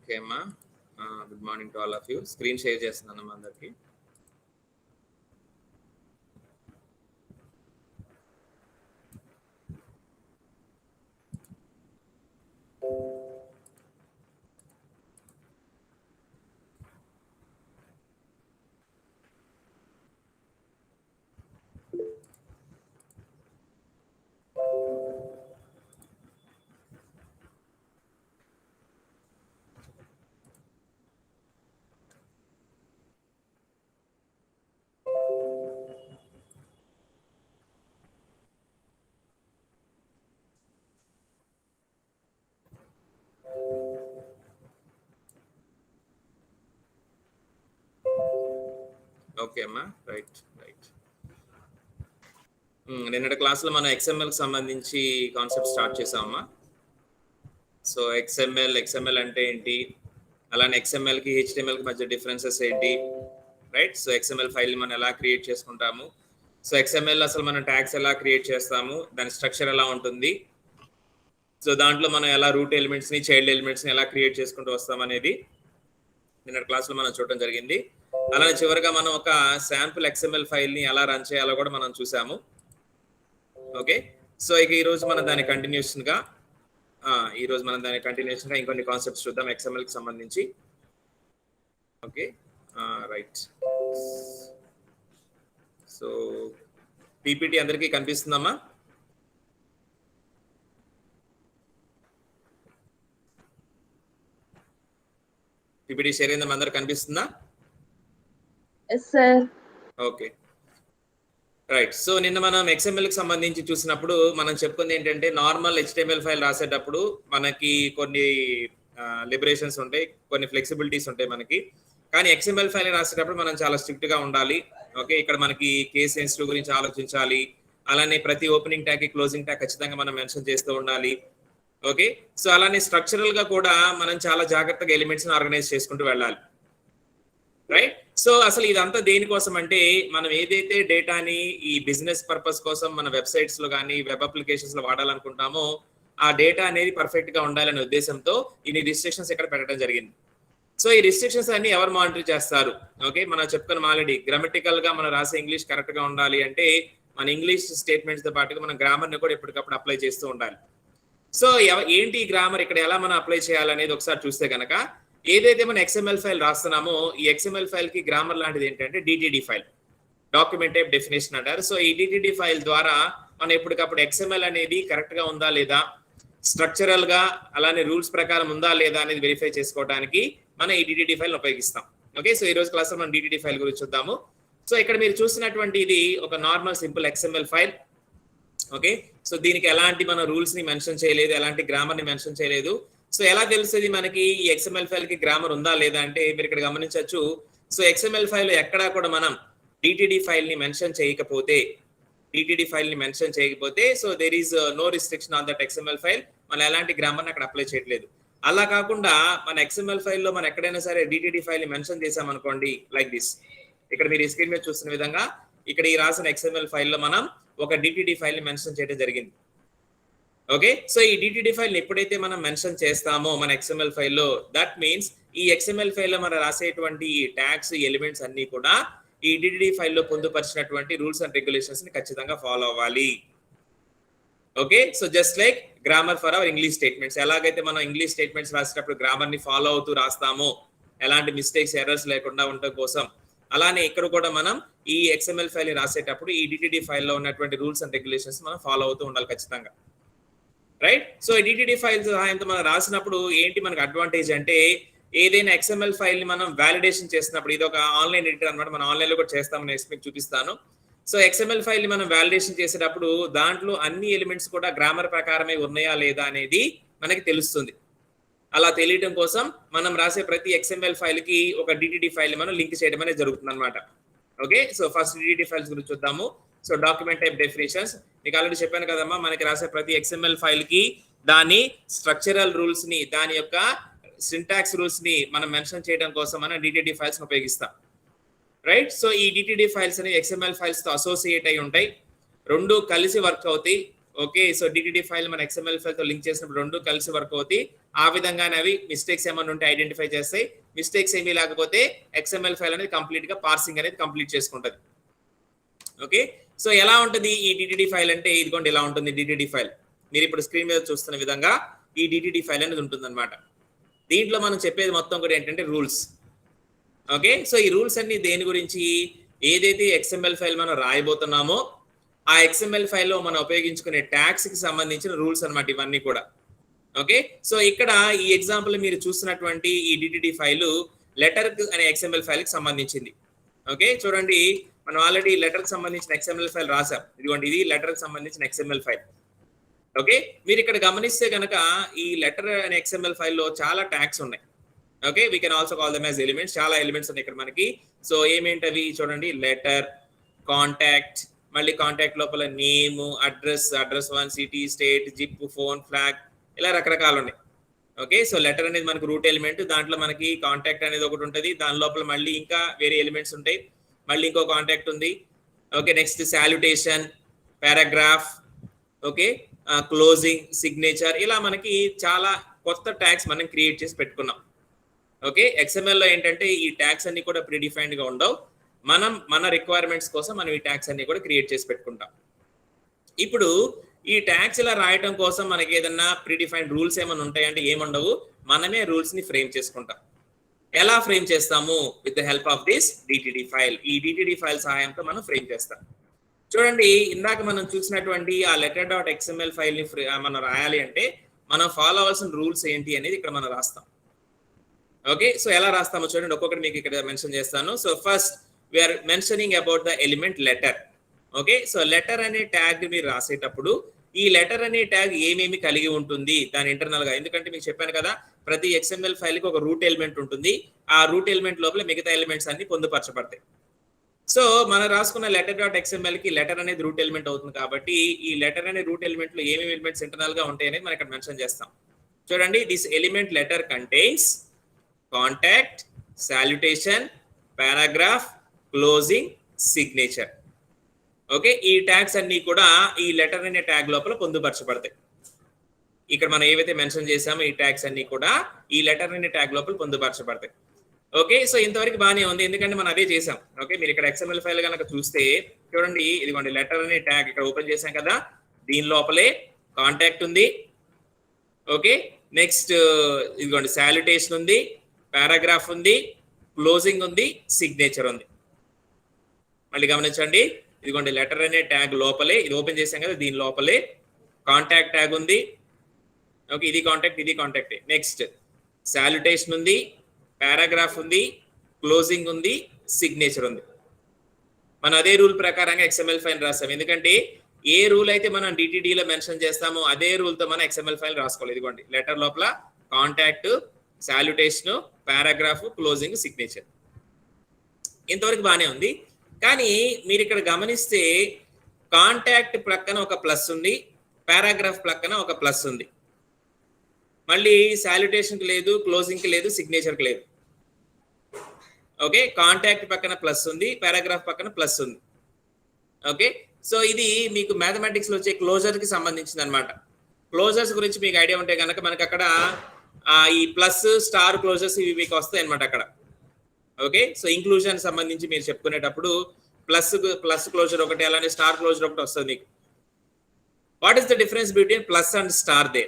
Okay అమ్మా, good morning to all of you. Screen share చేస్తున్నాను అందరికి. ఓకే అమ్మా, రైట్ రైట్. నిన్నటి క్లాస్లో మనం ఎక్స్ఎంఎల్కి సంబంధించి కాన్సెప్ట్ స్టార్ట్ చేసామమ్మా. సో ఎక్స్ఎంఎల్ అంటే ఏంటి, అలానే ఎక్స్ఎంఎల్కి హెచ్టిఎంఎల్కి మధ్య డిఫరెన్సెస్ ఏంటి, రైట్? సో ఎక్స్ఎంఎల్ ఫైల్ని మనం ఎలా క్రియేట్ చేసుకుంటాము, సో ఎక్స్ఎంఎల్ అసలు మనం ట్యాగ్స్ ఎలా క్రియేట్ చేస్తాము, దాని స్ట్రక్చర్ ఎలా ఉంటుంది, సో దాంట్లో మనం ఎలా రూట్ ఎలిమెంట్స్ని చైల్డ్ ఎలిమెంట్స్ని ఎలా క్రియేట్ చేసుకుంటూ వస్తాం అనేది నిన్నటి క్లాస్లో మనం చూడడం జరిగింది. అలానే చివరిగా మనం ఒక శాంపుల్ ఎక్స్ఎంఎల్ ఫైల్ని ఎలా రన్ చేయాలో కూడా మనం చూసాము. ఓకే, సో ఇక ఈరోజు మనం దాని కంటిన్యూషన్గా ఇంకొన్ని కాన్సెప్ట్స్ చూద్దాం ఎక్స్ఎంఎల్కి సంబంధించి. Okay right. సో పీపీటీ అందరికీ కనిపిస్తుందమ్మా? పీపీటీ షేర్ అయిందమ్మా, అందరికి కనిపిస్తుందా? Okay right. సో నిన్న మనం ఎక్స్ఎంఎల్కి సంబంధించి చూసినప్పుడు మనం చెప్పుకుంది ఏంటంటే, నార్మల్ హెచ్టిఎంఎల్ ఫైల్ రాసేటప్పుడు మనకి కొన్ని లిబరేషన్స్ ఉంటాయి, కొన్ని ఫ్లెక్సిబిలిటీస్ ఉంటాయి మనకి. కానీ ఎక్స్ఎంఎల్ ఫైల్ రాసేటప్పుడు మనం చాలా స్ట్రిక్ట్గా ఉండాలి. ఓకే, ఇక్కడ మనకి కేస్ సెన్సిటివ్ గురించి ఆలోచించాలి. అలానే ప్రతి ఓపెనింగ్ ట్యాగ్ క్లోజింగ్ ట్యాగ్ ఖచ్చితంగా మనం మెన్షన్ చేస్తూ ఉండాలి. ఓకే, సో అలానే స్ట్రక్చరల్గా కూడా మనం చాలా జాగ్రత్తగా ఎలిమెంట్స్ని ఆర్గనైజ్ చేసుకుంటూ వెళ్ళాలి. రైట్. సో అసలు ఇదంతా దేనికోసం అంటే, మనం ఏదైతే డేటాని ఈ బిజినెస్ పర్పస్ కోసం మన వెబ్సైట్స్ లో కానీ వెబ్ అప్లికేషన్స్ లో వాడాలనుకుంటామో ఆ డేటా అనేది పర్ఫెక్ట్ గా ఉండాలనే ఉద్దేశంతో ఇన్ని రిస్ట్రిక్షన్స్ ఇక్కడ పెట్టడం జరిగింది. సో ఈ రిస్ట్రిక్షన్స్ అన్ని ఎవరు మానిటర్ చేస్తారు? ఓకే, మనం చెప్పుకున్నాం ఆల్రెడీ, గ్రామటికల్ గా మనం రాసే ఇంగ్లీష్ కరెక్ట్ గా ఉండాలి అంటే మన ఇంగ్లీష్ స్టేట్మెంట్స్ తో పాటుగా మనం గ్రామర్ ని కూడా ఎప్పటికప్పుడు అప్లై చేస్తూ ఉండాలి. సో ఏంటి గ్రామర్ ఇక్కడ ఎలా మనం అప్లై చేయాలనేది ఒకసారి చూస్తే కనుక, ఏదైతే మనం ఎక్స్ఎంఎల్ ఫైల్ రాస్తున్నామో ఈ ఎక్స్ఎంఎల్ ఫైల్ కి గ్రామర్ లాంటిది ఏంటంటే DTD file, document type definition అంటారు. సో ఈ డిటిడి ఫైల్ ద్వారా మనం ఎప్పటికప్పుడు ఎక్స్ఎంఎల్ అనేది కరెక్ట్ గా ఉందా లేదా, స్ట్రక్చరల్ గా అలానే రూల్స్ ప్రకారం ఉందా లేదా అనేది వెరిఫై చేసుకోవడానికి మనం ఈ డిటిడి ఫైల్ ఉపయోగిస్తాం. ఓకే, సో ఈ రోజు క్లాస్ లో మనం డిటిడి ఫైల్ గురించి చూద్దాము. సో ఇక్కడ మీరు చూసినటువంటి ఇది ఒక normal simple XML file. Okay, so దీనికి ఎలాంటి మన రూల్స్ ని మెన్షన్ చేయలేదు, ఎలాంటి గ్రామర్ ని మెన్షన్ చేయలేదు. సో ఎలా తెలుస్తుంది మనకి ఈ ఎక్స్ఎంఎల్ ఫైల్ కి గ్రామర్ ఉందా లేదా అంటే, మీరు ఇక్కడ గమనించవచ్చు. సో ఎక్స్ఎంఎల్ ఫైల్ ఎక్కడా కూడా మనం డిటిడి ఫైల్ ని మెన్షన్ చేయకపోతే so there is no restriction on that XML file, మనం ఎలాంటి గ్రామర్ ని అక్కడ అప్లై చేయట్లేదు. అలా కాకుండా మన ఎక్స్ఎంఎల్ ఫైల్ లో మనం ఎక్కడైనా సరే డిటిడి ఫైల్ ని మెన్షన్ చేసామనుకోండి, లైక్ దిస్, ఇక్కడ మీరు ఈ స్క్రీన్ మీద చూస్తున్న విధంగా ఇక్కడ ఈ రాసిన ఎక్స్ఎంఎల్ ఫైల్ లో మనం ఒక డిటిడి ఫైల్ ని మెన్షన్ చేయడం జరిగింది. ఓకే, సో ఈ డిటిడి ఫైల్ ఎప్పుడైతే మనం మెన్షన్ చేస్తామో మన ఎక్స్ఎంఎల్ ఫైల్లో, దట్ మీన్స్ ఈ ఎక్స్ఎంఎల్ ఫైల్లో మనం రాసేటువంటి ఈ ట్యాగ్స్ ఎలిమెంట్స్ అన్ని కూడా ఈ డిటిడి ఫైల్లో పొందుపరిచినటువంటి రూల్స్ అండ్ రెగ్యులేషన్స్ ని ఖచ్చితంగా ఫాలో అవ్వాలి. Okay, so just like grammar for our English statements, ఎలాగైతే మనం ఇంగ్లీష్ స్టేట్మెంట్స్ రాసేటప్పుడు గ్రామర్ ని ఫాలో అవుతూ రాస్తామో, ఎలాంటి మిస్టేక్స్ ఎర్రర్స్ లేకుండా ఉండటం కోసం, అలానే ఇక్కడ కూడా మనం ఈ ఎక్స్ఎంఎల్ ఫైల్ రాసేటప్పుడు ఈ డిటిడి ఫైల్లో ఉన్నటువంటి రూల్స్ అండ్ రెగ్యులేషన్స్ మనం ఫాలో అవుతూ ఉండాలి ఖచ్చితంగా. రైట్. సో ఈ డిటిడి ఫైల్ సహాయంతో మనం రాసినప్పుడు ఏంటి మనకు అడ్వాంటేజ్ అంటే, ఏదైనా ఎక్స్ఎంఎల్ ఫైల్ ని మనం వ్యాలిడేషన్ చేసినప్పుడు, ఇది ఒక ఆన్లైన్ ఎడిటర్ అనమాట, మనం ఆన్లైన్ లో కూడా చేస్తాం, నెక్స్ట్ మీకు చూపిస్తాను. సో ఎక్స్ఎంఎల్ ఫైల్ ని మనం వ్యాలిడేషన్ చేసేటప్పుడు దాంట్లో అన్ని ఎలిమెంట్స్ కూడా గ్రామర్ ప్రకారమే ఉన్నాయా లేదా అనేది మనకి తెలుస్తుంది. అలా తెలియడం కోసం మనం రాసే ప్రతి ఎక్స్ఎంఎల్ ఫైల్ కి ఒక డిటిడి ఫైల్ మనం లింక్ చేయడం అనేది జరుగుతుంది అనమాట. Okay, so first DTD files గురించి చూద్దాము. సో డాక్యుమెంట్ టైప్ డెఫినేషన్స్ మీకు ఆల్రెడీ చెప్పాను కదమ్మా, మనకి రాసే ప్రతి ఎక్స్ఎంఎల్ ఫైల్ కి దాని స్ట్రక్చరల్ రూల్స్ ని, దాని యొక్క సింటాక్స్ రూల్స్ ని మనం మెన్షన్ చేయడం కోసం మనం డిటిడి ఫైల్స్ ఉపయోగిస్తాం. రైట్. సో ఈ డిటిడి ఫైల్స్ అనేవి ఎక్స్ఎంఎల్ ఫైల్స్ తో అసోసియేట్ అయి ఉంటాయి, రెండు కలిసి వర్క్ అవుతాయి. ఓకే, సో డిటిడి ఫైల్ మన XML ఫైల్ తో లింక్ చేసినప్పుడు రెండు కలిసి వర్క్ అవుతాయి. ఆ విధంగానే అవి మిస్టేక్స్ ఏమైనా ఉంటే ఐడెంటిఫై చేస్తాయి. మిస్టేక్స్ ఏమీ లేకపోతే XML ఫైల్ అనేది కంప్లీట్ గా పార్సింగ్ అనేది కంప్లీట్ చేసుకుంటది. ఓకే, సో ఎలా ఉంటుంది ఈ డిటిడి ఫైల్ అంటే, ఇదిగోండి ఇలా ఉంటుంది డిటిడి ఫైల్. మీరు ఇప్పుడు స్క్రీన్ మీద చూస్తున్న విధంగా ఈ డిటిడి ఫైల్ అనేది ఉంటుందన్నమాట. దీంట్లో మనం చెప్పేది మొత్తం కూడా ఏంటంటే రూల్స్. ఓకే, సో ఈ రూల్స్ అన్ని దేని గురించి, ఏదైతే XML ఫైల్ మనం రాయబోతున్నామో ఆ XML ఫైల్లో మనం ఉపయోగించుకునే ట్యాగ్స్ కి సంబంధించిన రూల్స్ అన్నమాట ఇవన్నీ కూడా. ఓకే, సో ఇక్కడ ఈ ఎగ్జాంపుల్ మీరు చూస్తున్నటువంటి ఈ డిటిడి ఫైల్ లెటర్ అనే XML ఫైల్ కి సంబంధించింది. ఓకే, చూడండి మనం ఆల్రెడీ లెటర్ కి సంబంధించిన XML ఫైల్ రాసాం. ఇదిగోండి ఇది లెటర్ కి సంబంధించిన XML ఫైల్. ఓకే, మీరు ఇక్కడ గమనిస్తే కనుక ఈ లెటర్ అనే XML ఫైల్లో చాలా ట్యాగ్స్ ఉన్నాయి. Okay, we can also call them as elements. చాలా ఎలిమెంట్స్ ఉన్నాయి ఇక్కడ మనకి. సో ఏమేంటవి చూడండి, లెటర్, కాంటాక్ట్, మళ్ళీ కాంటాక్ట్ లోపల name, address, address 1, city, state, zip, phone, flag, ఇలా రకరకాలు ఉన్నాయి. ఓకే, సో లెటర్ అనేది మనకు రూట్ ఎలిమెంట్, దాంట్లో మనకి కాంటాక్ట్ అనేది ఒకటి ఉంటుంది, దాని లోపల మళ్ళీ ఇంకా వేరే ఎలిమెంట్స్ ఉంటాయి, మళ్ళీ ఇంకో కాంటాక్ట్ ఉంది. Okay, next salutation, paragraph, okay, closing, signature, ఇలా మనకి చాలా కొత్త ట్యాగ్స్ మనం క్రియేట్ చేసి పెట్టుకున్నాం. ఓకే, XML లో ఏంటంటే ఈ ట్యాగ్స్ అన్ని కూడా ప్రీడిఫైన్డ్ గా ఉండవు. మనం మన రిక్వైర్మెంట్స్ కోసం మనం ఈ ట్యాగ్స్ అన్ని కూడా క్రియేట్ చేసి పెట్టుకుంటాం. ఇప్పుడు ఈ ట్యాగ్స్ ఇలా రాయటం కోసం మనకి ఏదన్నా ప్రీడిఫైన్డ్ రూల్స్ ఏమైనా ఉంటాయంటే ఏముండవు, మనమే రూల్స్ ని ఫ్రేమ్ చేసుకుంటాం. ఎలా ఫ్రేమ్ చేస్తాము? With the help of this DTD file. ఈ డిటిడి ఫైల్ సహాయంతో మనం ఫ్రేమ్ చేస్తాం. చూడండి, ఇందాక మనం చూసినటువంటి ఆ letter.xml ఫైల్ ని మనం రాయాలి అంటే మనం ఫాలో అవ్వాల్సిన రూల్స్ ఏంటి అనేది ఇక్కడ మనం రాస్తాం. ఓకే, సో ఎలా రాస్తామో చూడండి, ఒక్కొక్కటి మీకు ఇక్కడ మెన్షన్ చేస్తాను. So first we are mentioning about the element letter. Okay, so letter అనే ట్యాగ్ మీరు రాసేటప్పుడు ఈ లెటర్ అనే ట్యాగ్ ఏమేమి కలిగి ఉంటుంది దాని ఇంటర్నల్ గా, ఎందుకంటే మీకు చెప్పాను కదా ప్రతి XML ఫైల్ కి ఒక రూట్ ఎలిమెంట్ ఉంటుంది. ఆ రూట్ ఎలిమెంట్ లోపల మిగతా ఎలిమెంట్స్ అన్ని పొందుపరచబడతాయి. సో మనం రాసుకున్న letter.xml కి లెటర్ అనేది రూట్ ఎలిమెంట్ అవుతుంది కాబట్టి ఈ లెటర్ అనే రూట్ ఎలిమెంట్ లో ఏమేమి ఎలిమెంట్స్ ఇంటర్నల్ గా ఉంటాయి అనేది మనం ఇక్కడ మెన్షన్ చేస్తాం. చూడండి, this element letter contains contact, salutation, paragraph, closing, signature. Okay, ఈ ట్యాగ్స్ అన్ని కూడా ఈ లెటర్ అనే ట్యాగ్ లోపల పొందుపరచబడతాయి. ఇక్కడ మనం ఏవైతే మెన్షన్ చేసామో ఈ ట్యాగ్స్ అన్ని కూడా ఈ లెటర్ అనే ట్యాగ్ లోపల పొందుపరచబడతాయి. ఓకే, సో ఇంతవరకు బాగానే ఉంది, ఎందుకంటే మనం అదే చేసాం. ఓకే, మీరు ఇక్కడ XML ఫైల్ కనుక చూస్తే చూడండి, ఇదిగోండి లెటర్ అనే ట్యాగ్ ఇక్కడ ఓపెన్ చేసాం కదా, దీని లోపలే కాంటాక్ట్ ఉంది. ఓకే, నెక్స్ట్ ఇదిగోండి సాల్యుటేషన్ ఉంది, పారాగ్రాఫ్ ఉంది, క్లోజింగ్ ఉంది, సిగ్నేచర్ ఉంది. మళ్ళీ గమనించండి, ఇదిగోండి లెటర్ అనే ట్యాగ్ లోపలే, ఇది ఓపెన్ చేసాం కదా, దీని లోపలే కాంటాక్ట్ ట్యాగ్ ఉంది. ఓకే, ఇది కాంటాక్ట్, ఇది కాంటాక్ట్. నెక్స్ట్ సాల్యుటేషన్ ఉంది, పారాగ్రాఫ్ ఉంది, క్లోజింగ్ ఉంది, సిగ్నేచర్ ఉంది. మనం అదే రూల్ ప్రకారంగా XML ఫైల్ రాస్తాం, ఎందుకంటే ఏ రూల్ అయితే మనం డిటిడిలో మెన్షన్ చేస్తామో అదే రూల్ తో మనం XML ఫైల్ రాసుకోవాలి. ఇదిగోండి లెటర్ లోపల contact, salutation, paragraph, closing, signature. ఇంతవరకు బాగానే ఉంది. కానీ మీరు ఇక్కడ గమనిస్తే కాంటాక్ట్ ప్రక్కన ఒక ప్లస్ ఉంది, పారాగ్రాఫ్ ప్రక్కన ఒక ప్లస్ ఉంది, మళ్ళీ సాల్యుటేషన్కి లేదు, క్లోజింగ్కి లేదు, సిగ్నేచర్కి లేదు. ఓకే, కాంటాక్ట్ పక్కన ప్లస్ ఉంది, పారాగ్రాఫ్ పక్కన ప్లస్ ఉంది. ఓకే, సో ఇది మీకు మ్యాథమెటిక్స్లో వచ్చే క్లోజర్కి సంబంధించింది అనమాట. క్లోజర్స్ గురించి మీకు ఐడియా ఉంటే కనుక మనకి అక్కడ ఈ ప్లస్, స్టార్ క్లోజర్స్ ఇవి మీకు వస్తాయి అనమాట అక్కడ. ఓకే, సో ఇంక్లూజన్ సంబంధించి మీరు చెప్పుకునేటప్పుడు ప్లస్ క్లోజర్ ఒకటి, అలానే స్టార్ క్లోజర్ ఒకటి వస్తుంది మీకు. What is the difference between plus and star they?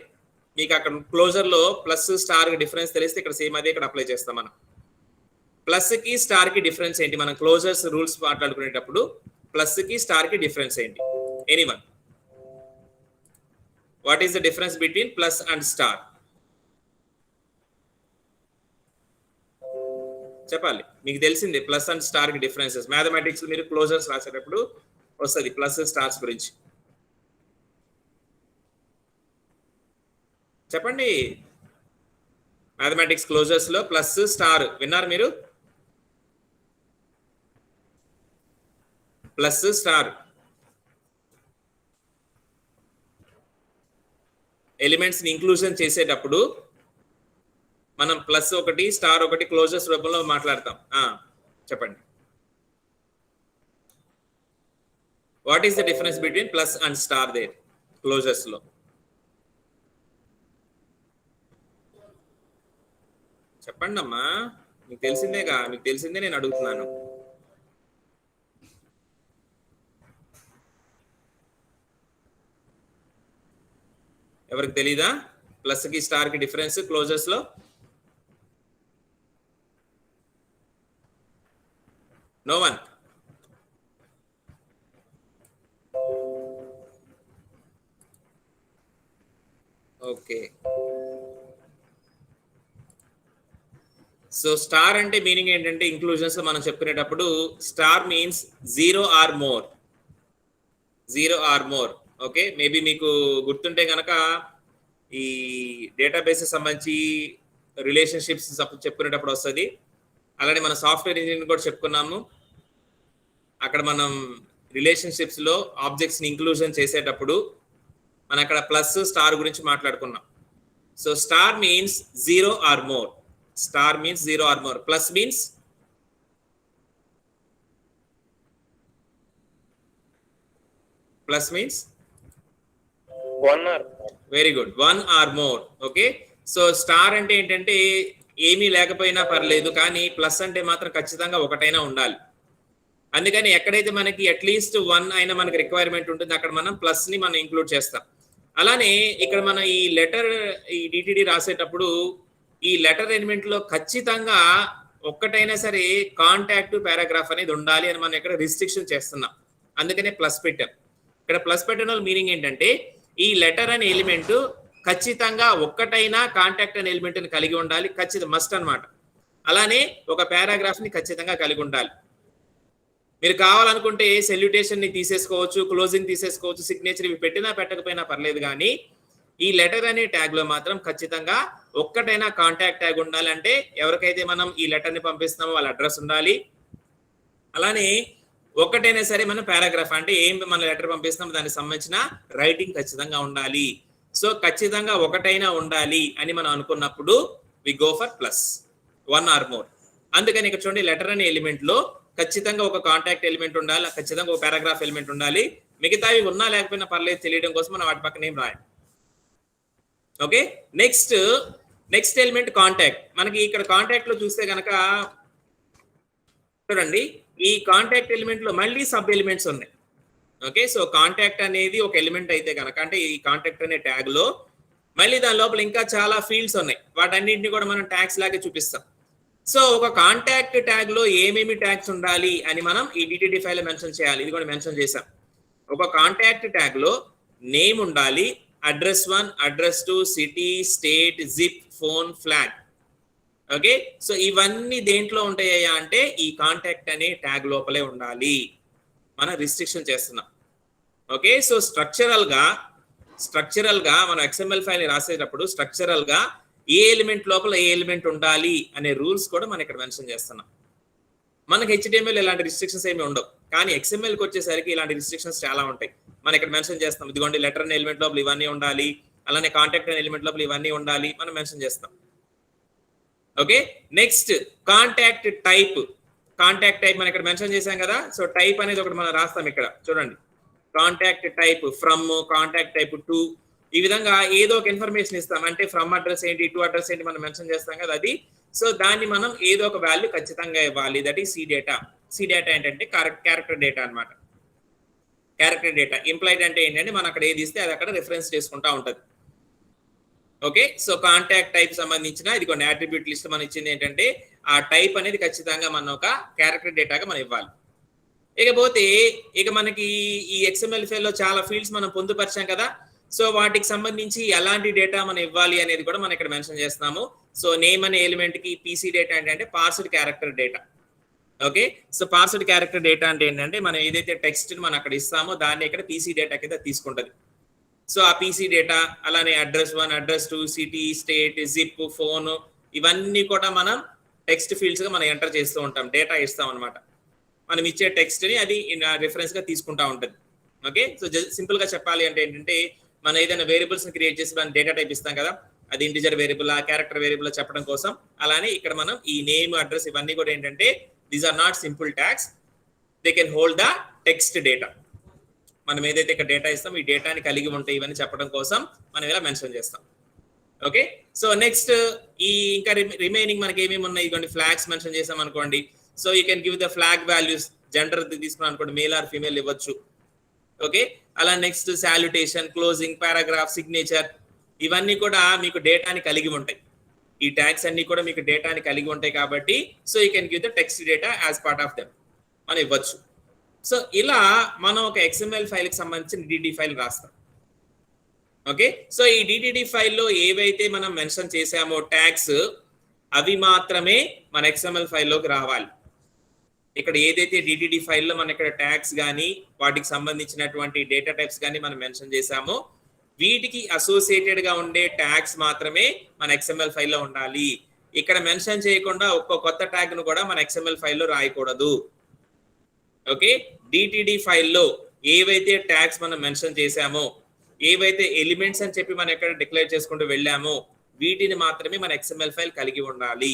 మీకు అక్కడ క్లోజర్ లో ప్లస్ స్టార్ డిఫరెన్స్ తెలిస్తే ఇక్కడ సేమ్ అదే ఇక్కడ అప్లై చేస్తాం మనం. ప్లస్ కి స్టార్ కి డిఫరెన్స్ ఏంటి? మనం క్లోజర్స్ రూల్స్ మాట్లాడుకునేటప్పుడు ప్లస్ కి స్టార్ కి డిఫరెన్స్ ఏంటి? Anyone, what is the difference between plus and star? చెప్పాలి, మీకు తెలిసిందే ప్లస్ అండ్ స్టార్ కి డిఫరెన్సెస్. మ్యాథమెటిక్స్ మీరు క్లోజర్స్ రాసేటప్పుడు వస్తుంది ప్లస్ స్టార్స్ గురించి. చెప్పండి, మ్యాథమెటిక్స్ క్లోజర్స్ లో ప్లస్ స్టార్ విన్నారు మీరు? ప్లస్ స్టార్ ఎలిమెంట్స్ ని ఇంక్లూజన్ చేసేటప్పుడు మనం ప్లస్ ఒకటి, స్టార్ ఒకటి క్లోజర్స్ రూపంలో మాట్లాడతాం. చెప్పండి, what is the difference between plus and star there? Closures లో. చెప్పండి అమ్మా, మీకు తెలిసిందేగా, మీకు తెలిసిందే నేను అడుగుతున్నాను. ఎవరికి తెలీదా ప్లస్ కి స్టార్ కి డిఫరెన్స్ క్లోజర్స్ లో? No one. Okay, so star అంటే మీనింగ్ ఏంటంటే ఇంక్లూజన్స్ మనం చెప్పుకునేటప్పుడు star means 0 or more, 0 or more. Okay, maybe మీకు గుర్తుంటే కనుక ఈ డేటాబేసెస్ సంబంధించి రిలేషన్షిప్స్ చెప్పుకునేటప్పుడు వస్తుంది. అలానే మన సాఫ్ట్వేర్ ఇంజనీరింగ్ కూడా చెప్పుకున్నాము. అక్కడ మనం రిలేషన్షిప్స్ లో ఆబ్జెక్ట్స్ ని ఇంక్లూజన్ చేసేటప్పుడు మనం అక్కడ ప్లస్ స్టార్ గురించి మాట్లాడుకున్నాం. So star means 0 or more, star means 0 or more. Plus means plus means 1 or. Very good, 1 or more. Okay, so star అంటే ఏంటంటే ఏమీ లేకపోయినా పర్లేదు, కానీ ప్లస్ అంటే మాత్రం ఖచ్చితంగా ఒకటైనా ఉండాలి. అందుకని ఎక్కడైతే మనకి అట్లీస్ట్ 1 అయినా మనకి రిక్వైర్మెంట్ ఉంటుంది అక్కడ మనం ప్లస్ ని మనం ఇంక్లూడ్ చేస్తాం. అలానే ఇక్కడ మనం ఈ లెటర్ ఈ డిటిడి రాసేటప్పుడు ఈ లెటర్ ఎలిమెంట్ లో ఖచ్చితంగా ఒక్కటైనా సరే కాంటాక్ట్ పారాగ్రాఫ్ అనేది ఉండాలి అని మనం ఇక్కడ రిస్ట్రిక్షన్ చేస్తున్నాం. అందుకనే ప్లస్ పెట్టాం. ఇక్కడ ప్లస్ పెట్టడం మీనింగ్ ఏంటంటే ఈ లెటర్ అనే ఎలిమెంట్ ఖచ్చితంగా ఒక్కటైనా కాంటాక్ట్ అనే ఎలిమెంట్ ని కలిగి ఉండాలి, ఖచ్చితంగా మస్ట్ అన్నమాట. అలానే ఒక పారాగ్రాఫ్ ని ఖచ్చితంగా కలిగి ఉండాలి. మీరు కావాలనుకుంటే సెల్యుటేషన్ ని తీసేసుకోవచ్చు, క్లోజింగ్ తీసేసుకోవచ్చు, సిగ్నేచర్ ఇవి పెట్టినా పెట్టకపోయినా పర్లేదు, కానీ ఈ లెటర్ అనే ట్యాగ్ లో మాత్రం ఖచ్చితంగా ఒక్కటైనా కాంటాక్ట్ ట్యాగ్ ఉండాలి. అంటే ఎవరికైతే మనం ఈ లెటర్ ని పంపిస్తామో వాళ్ళ అడ్రస్ ఉండాలి. అలానే ఒక్కటైనా సరే మనం పారాగ్రాఫ్ అంటే ఏం మన లెటర్ పంపిస్తామో దానికి సంబంధించిన రైటింగ్ ఖచ్చితంగా ఉండాలి. సో ఖచ్చితంగా ఒకటైనా ఉండాలి అని మనం అనుకున్నప్పుడు we go for plus 1 or more. అందుకని ఇక్కడ చూడండి, లెటర్ అనే ఎలిమెంట్ లో ఖచ్చితంగా ఒక కాంటాక్ట్ ఎలిమెంట్ ఉండాలి, ఖచ్చితంగా ఒక పారాగ్రాఫ్ ఎలిమెంట్ ఉండాలి. మిగతావి ఉన్నా లేకపోయినా పర్లేదు, తెలియడం కోసం మనం వాటి పక్కన ఏం రాయాలి. Okay, next element contact. మనకి ఇక్కడ కాంటాక్ట్ లో చూస్తే కనుక చూడండి, ఈ కాంటాక్ట్ ఎలిమెంట్ లో మళ్ళీ సబ్ ఎలిమెంట్స్ ఉన్నాయి. ఓకే, సో కాంటాక్ట్ అనేది ఒక ఎలిమెంట్ అయితే కనుక, అంటే ఈ కాంటాక్ట్ అనే ట్యాగ్ లో మళ్ళీ దాని లోపల ఇంకా చాలా ఫీల్డ్స్ ఉన్నాయి. వాటన్నింటినీ కూడా మనం ట్యాగ్స్ లాగే చూపిస్తాం. సో ఒక కాంటాక్ట్ ట్యాగ్ లో ఏమేమి ట్యాగ్స్ ఉండాలి అని మనం ఈ డిటిడి ఫైల్ లో మెన్షన్ చేయాలి. ఇది కూడా మెన్షన్ చేసాం. ఒక కాంటాక్ట్ ట్యాగ్ లో నేమ్ ఉండాలి, address 1, address 2, city, state, zip, phone, flag. Okay, so ఇవన్నీ దేంట్లో ఉంటాయా అంటే ఈ కాంటాక్ట్ అనే ట్యాగ్ లోపలే ఉండాలి. మనం రిస్ట్రిక్షన్ చేస్తున్నాం. ఓకే, సో స్ట్రక్చరల్ గా మనం ఎక్స్ఎంఎల్ ఫైల్ రాసేటప్పుడు స్ట్రక్చరల్ గా ఏ ఎలిమెంట్ లోపల ఏ ఎలిమెంట్ ఉండాలి అనే రూల్స్ కూడా మనం ఇక్కడ మెన్షన్ చేస్తున్నాం. మనకి హెచ్టిఎంఎల్ ఇలాంటి రిస్ట్రిక్షన్స్ ఏమి ఉండవు, కానీ ఎక్స్ఎంఎల్ కి వచ్చేసరికి ఇలాంటి రిస్ట్రిక్షన్స్ చాలా ఉంటాయి. మనం ఇక్కడ మెన్షన్ చేస్తాం, ఇదిగోండి లెటర్ అనే ఎలిమెంట్ లోపల ఇవన్నీ ఉండాలి, అలానే కాంటాక్ట్ అనే ఎలిమెంట్ లోపల ఇవన్నీ ఉండాలి, మనం మెన్షన్ చేస్తాం. Okay, next contact type. Contact type మనం ఇక్కడ మెన్షన్ చేసాం కదా, సో టైప్ అనేది ఒకటి మనం రాస్తాం ఇక్కడ చూడండి. Contact type from, contact type to, ఈ విధంగా ఏదో ఒక ఇన్ఫర్మేషన్ ఇస్తాం. అంటే ఫ్రమ్ అడ్రస్ ఏంటి, టు అడ్రస్ ఏంటి మనం మెన్షన్ చేస్తాం కదా అది. సో దాన్ని మనం ఏదో ఒక వాల్యూ ఖచ్చితంగా ఇవ్వాలి. That is C data. C data ఏంటంటే క్యారెక్టర్ డేటా అన్నమాట. Character data. ఇంప్లాయిడ్ అంటే ఏంటంటే మనం అక్కడ ఏది ఇస్తే అది అక్కడ రిఫరెన్స్ చేసుకుంటా ఉంటది. ఓకే, సో కాంటాక్ట్ టైప్ సంబంధించిన ఇది కొన్ని అట్రిబ్యూట్ లిస్ట్ మనం ఇచ్చింది ఏంటంటే ఆ టైప్ అనేది ఖచ్చితంగా మనం ఒక క్యారెక్టర్ డేటాగా మనం ఇవ్వాలి. ఇకపోతే ఇక మనకి ఈ ఎక్స్ఎంఎల్ ఫైల్ లో చాలా ఫీల్డ్స్ మనం పొందుపరిచాం కదా, సో వాటికి సంబంధించి ఎలాంటి డేటా మనం ఇవ్వాలి అనేది కూడా మనం ఇక్కడ మెన్షన్ చేస్తున్నాము. సో నేమ్ అనే ఎలిమెంట్ కి పీసీ డేటా అంటే parsed character data. Okay, so parsed character data అంటే ఏంటంటే మనం ఏదైతే టెక్స్ట్ మనం అక్కడ ఇస్తామో దాన్ని ఇక్కడ పీసీ డేటా కింద తీసుకుంటది. సో ఆ పీసీ డేటా, అలానే address 1, address 2, city, state, zip, phone, ఇవన్నీ కూడా మనం టెక్స్ట్ ఫీల్డ్స్ గా మనం ఎంటర్ చేస్తూ ఉంటాం, డేటా ఇస్తాం అనమాట. మనం ఇచ్చే టెక్స్ట్ ని అది రిఫరెన్స్ గా తీసుకుంటా ఉంటది. ఓకే, సో సింపుల్ గా చెప్పాలి అంటే ఏంటంటే మనం ఏదైనా వేరియబుల్స్ ని క్రియేట్ చేసి మనం డేటా టైప్ ఇస్తాం కదా, అది ఇంటిజర్ వేరియబుల్, ఆ క్యారెక్టర్ వేరియబుల్ చెప్పడం కోసం. అలానే ఇక్కడ మనం ఈ నేమ్, అడ్రస్ ఇవన్నీ కూడా ఏంటంటే these are not simple tags, they can hold the text data. మనం ఏదైతే ఇక్కడ డేటా ఇస్తాం ఈ డేటాని కలిగి ఉంటాయి ఇవన్నీ చెప్పడం కోసం మనం ఇలా మెన్షన్ చేస్తాం. ఓకే, సో నెక్స్ట్ ఈ ఇంకా రిమైనింగ్ మనకి ఏమేమి ఉన్నాయి, ఇటువంటి ఫ్లాగ్స్ మెన్షన్ చేసాం అనుకోండి. So you can give the flag values, gender తీసుకున్నాం అనుకోండి, మేల్ ఆర్ ఫీమేల్ ఇవ్వచ్చు. ఓకే, అలా next salutation, closing, paragraph, signature ఇవన్నీ కూడా మీకు డేటాని కలిగి ఉంటాయి. ఈ ట్యాగ్స్ అన్ని కూడా మీకు డేటాని కలిగి ఉంటాయి కాబట్టి so you can give the text data as part of them మనం ఇవ్వచ్చు. సో ఇలా మనం ఒక XML ఫైల్కి సంబంధించిన DTD ఫైల్ రాస్తాం. ఓకే, సో ఈ DTD ఫైల్లో ఏవైతే మనం మెన్షన్ చేసామో ట్యాగ్స్ అవి మాత్రమే మన XML ఫైల్లోకి రావాలి. ఇక్కడ ఏదైతే DTD ఫైల్లో మన ఇక్కడ ట్యాగ్స్ కానీ వాటికి సంబంధించినటువంటి డేటా టైప్స్ కానీ మనం మెన్షన్ చేసామో వీటికి అసోసియేటెడ్ గా ఉండే ట్యాగ్స్ మాత్రమే మన XML ఫైల్లో ఉండాలి. ఇక్కడ మెన్షన్ చేయకుండా ఒక్క కొత్త ట్యాగ్ ను కూడా మన XML ఫైల్లో రాయకూడదు. ఓకే, DTD ఫైల్లో ఏవైతే ట్యాగ్స్ మనం మెన్షన్ చేసామో, ఏవైతే ఎలిమెంట్స్ అని చెప్పి మనం ఎక్కడ డిక్లేర్ చేసుకుంటూ వెళ్ళామో వీటిని మాత్రమే మన XML ఫైల్ కలిగి ఉండాలి.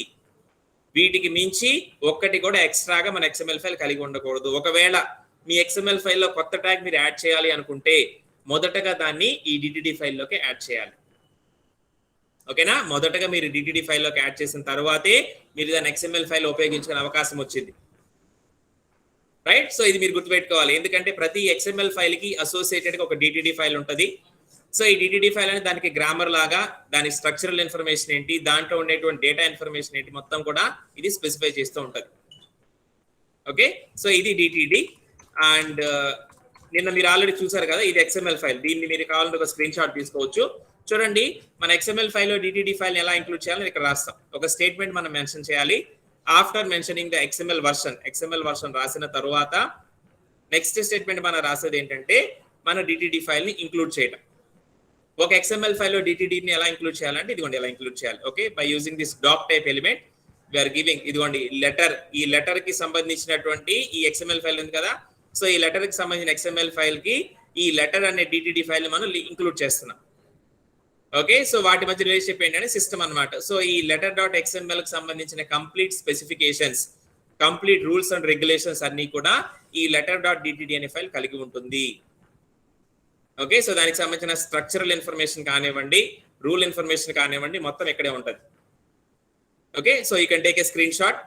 వీటికి మించి ఒక్కటి కూడా ఎక్స్ట్రాగా మన XML ఫైల్ కలిగి ఉండకూడదు. ఒకవేళ మీ XML ఫైల్లో కొత్త ట్యాగ్ మీరు యాడ్ చేయాలి అనుకుంటే మొదటగా దాన్ని ఈ DTD ఫైల్లోకి యాడ్ చేయాలి. ఓకేనా, మొదటగా మీరు DTD ఫైల్లోకి యాడ్ చేసిన తర్వాతే మీరు దాన్ని XML ఫైల్ ఉపయోగించుకునే అవకాశం వచ్చింది. రైట్, సో ఇది మీరు గుర్తుపెట్టుకోవాలి. ఎందుకంటే ప్రతి XML ఫైల్ కి అసోసియేటెడ్ గా ఒక DTD ఫైల్ ఉంటుంది. సో ఈ DTD ఫైల్ అనేది దానికి గ్రామర్ లాగా దాని స్ట్రక్చరల్ ఇన్ఫర్మేషన్ ఏంటి, దాంట్లో ఉండేటువంటి డేటా ఇన్ఫర్మేషన్ ఏంటి మొత్తం కూడా ఇది స్పెసిఫై చేస్తూ ఉంటుంది. ఓకే, సో ఇది DTD. అండ్ నిన్న మీరు ఆల్రెడీ చూసారు కదా, ఇది XML ఫైల్. దీన్ని మీరు కావాలంటే ఒక స్క్రీన్ షాట్ తీసుకోవచ్చు. చూడండి, మన XML ఫైల్లో DTD ఫైల్ ఎలా ఇంక్లూడ్ చేయాలని ఇక్కడ రాస్తాం. ఒక స్టేట్మెంట్ మనం మెన్షన్ చేయాలి. After mentioning the XML version రాసిన తర్వాత నెక్స్ట్ స్టేట్మెంట్ మనం రాసేది ఏంటంటే మన DTD ఫైల్ ని ఇంక్లూడ్ చేయడం. ఒక XML ఫైల్లో DTD ని ఎలా ఇంక్లూడ్ చేయాలంటే ఇదిగోండి ఎలా ఇంక్లూడ్ చేయాలి. Okay, by using this doc type element we are giving ఇదిగోండి లెటర్. ఈ లెటర్ కి సంబంధించినటువంటి ఈ XML ఫైల్ ఉంది కదా, సో ఈ లెటర్ కి సంబంధించిన XML ఫైల్ కి ఈ లెటర్ అనే DTD ఫైల్ మనం ఇంక్లూడ్ చేస్తున్నాం. ఓకే, సో వాటి మధ్య రిలేషన్షిప్ ఏంటంటే సిస్టమ్ అన్నమాట. సో ఈ లెటర్ డాట్ XML కి సంబంధించిన complete specifications, complete rules and regulations అన్ని కూడా ఈ లెటర్ డాట్ DTD అనే ఫైల్ కలిగి ఉంటుంది. ఓకే, సో దానికి సంబంధించిన స్ట్రక్చరల్ ఇన్ఫర్మేషన్ కానివ్వండి, రూల్ ఇన్ఫర్మేషన్ కానివ్వండి మొత్తం ఇక్కడే ఉంటుంది. Okay, so you can take a screen shot.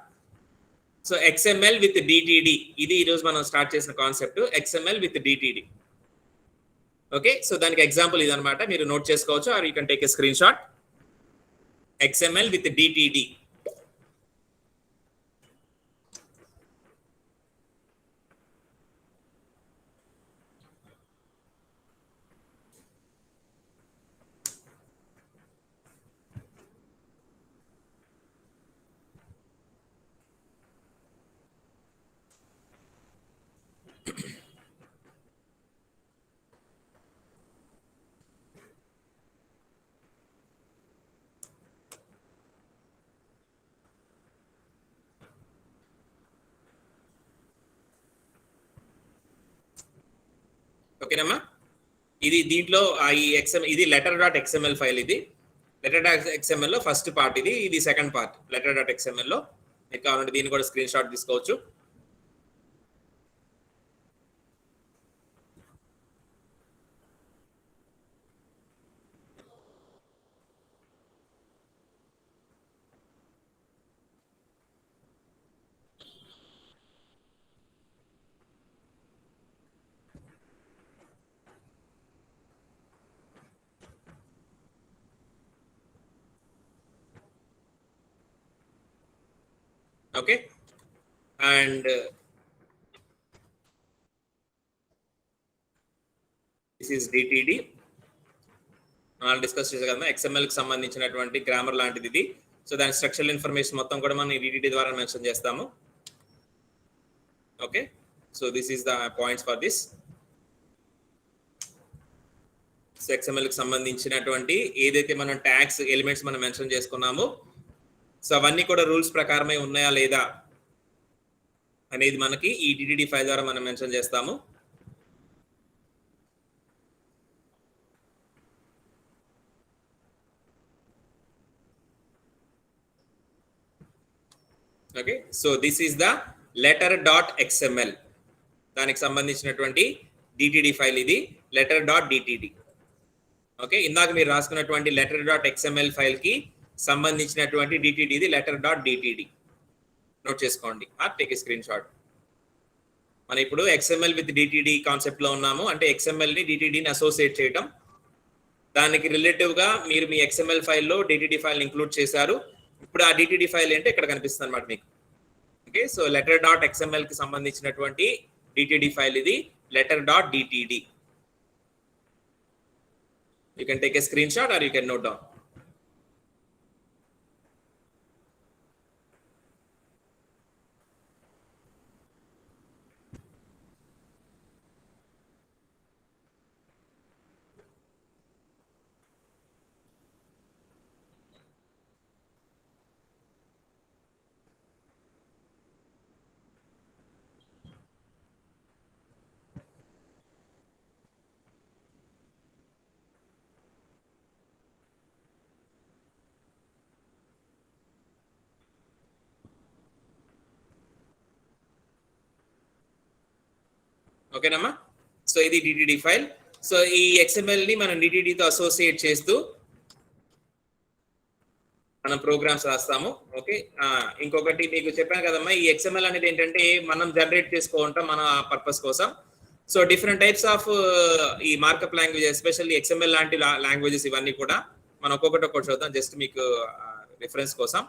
So XML with DTD ఇది ఈరోజు మనం స్టార్ట్ చేసిన concept, XML with DTD. Okay, so దానికి ఎగ్జాంపుల్ ఇది అనమాట, మీరు నోట్ చేసుకోవచ్చు or you can take a screen shot. XML with DTD. ఓకేనమ్మా, ఇది దీంట్లో ఈ ఇది లెటర్ డాట్ XML ఫైల్. ఇది లెటర్ డాట్ XML లో ఫస్ట్ పార్ట్, ఇది second part letter dot XML లో. మీకు కావాలంటే దీన్ని కూడా స్క్రీన్ షాట్ తీసుకోవచ్చు. Okay, and this is DTD. మనం డిస్కస్ చేసాం కదా XML కి సంబంధించినటువంటి గ్రామర్ లాంటిది ఇది. సో దాని స్ట్రక్చరల్ ఇన్ఫర్మేషన్ మొత్తం కూడా మనం DTD ద్వారా మెన్షన్ చేస్తాము. Okay, so this is the points for this. So XML కి సంబంధించినటువంటి ఏదైతే మనం ట్యాగ్స్ ఎలిమెంట్స్ మనం మెన్షన్ చేసుకున్నామో సో అవన్నీ కూడా రూల్స్ ప్రకారమే ఉన్నాయా లేదా అనేది మనకి ఈ DTD ఫైల్ ద్వారా మనం మెన్షన్ చేస్తాము. Okay, so this is the letter dot XML. దానికి సంబంధించినటువంటి డిటిడి ఫైల్ ఇది లెటర్ డాట్ డిటిడి. ఓకే, ఇందాక మీరు రాసుకున్నటువంటి లెటర్ డాట్ ఎక్స్ఎంఎల్ ఫైల్ కి సంబంధించినటువంటి డిటిడి ఇది లెటర్ డాట్ డిటిడి. నోట్ చేసుకోండి, టేక్ ఏ స్క్రీన్ షాట్. మనం ఇప్పుడు ఎక్స్ఎంఎల్ విత్ డిటిడి కాన్సెప్ట్ లో ఉన్నాము. అంటే ఎక్స్ఎంఎల్ ని డిటిడిని అసోసియేట్ చేయటం, దానికి రిలేటివ్ గా మీరు మీ ఎక్స్ఎంఎల్ ఫైల్లో డిటిడి ఫైల్ ఇంక్లూడ్ చేశారు. ఇప్పుడు ఆ డిటిడి ఫైల్ ఏంటో ఇక్కడ కనిపిస్తుంది అనమాట మీకు. Okay, so letter dot XML కి సంబంధించినటువంటి డిటిడి ఫైల్ ఇది letter dot DTD. You can take a screen shot are you can note down. ఓకేనమ్మా, సో ఇది డిటిడి ఫైల్. సో ఈ ఎక్స్ఎంఎల్ ని మనం డిటిడితో అసోసియేట్ చేస్తూ మనం ప్రోగ్రామ్స్ రాస్తాము. ఓకే, ఇంకొకటి మీకు చెప్పాను కదమ్మా, ఈ ఎక్స్ఎంఎల్ అనేది ఏంటంటే మనం జనరేట్ చేసుకోవటం మన పర్పస్ కోసం. సో డిఫరెంట్ టైప్స్ ఆఫ్ ఈ మార్కప్ లాంగ్వేజ్, ఎస్పెషల్లీ ఎక్స్ఎంఎల్ లాంటి లాంగ్వేజెస్ ఇవన్నీ కూడా మనం ఒక్కొక్కటి చూద్దాం జస్ట్ మీకు రిఫరెన్స్ కోసం.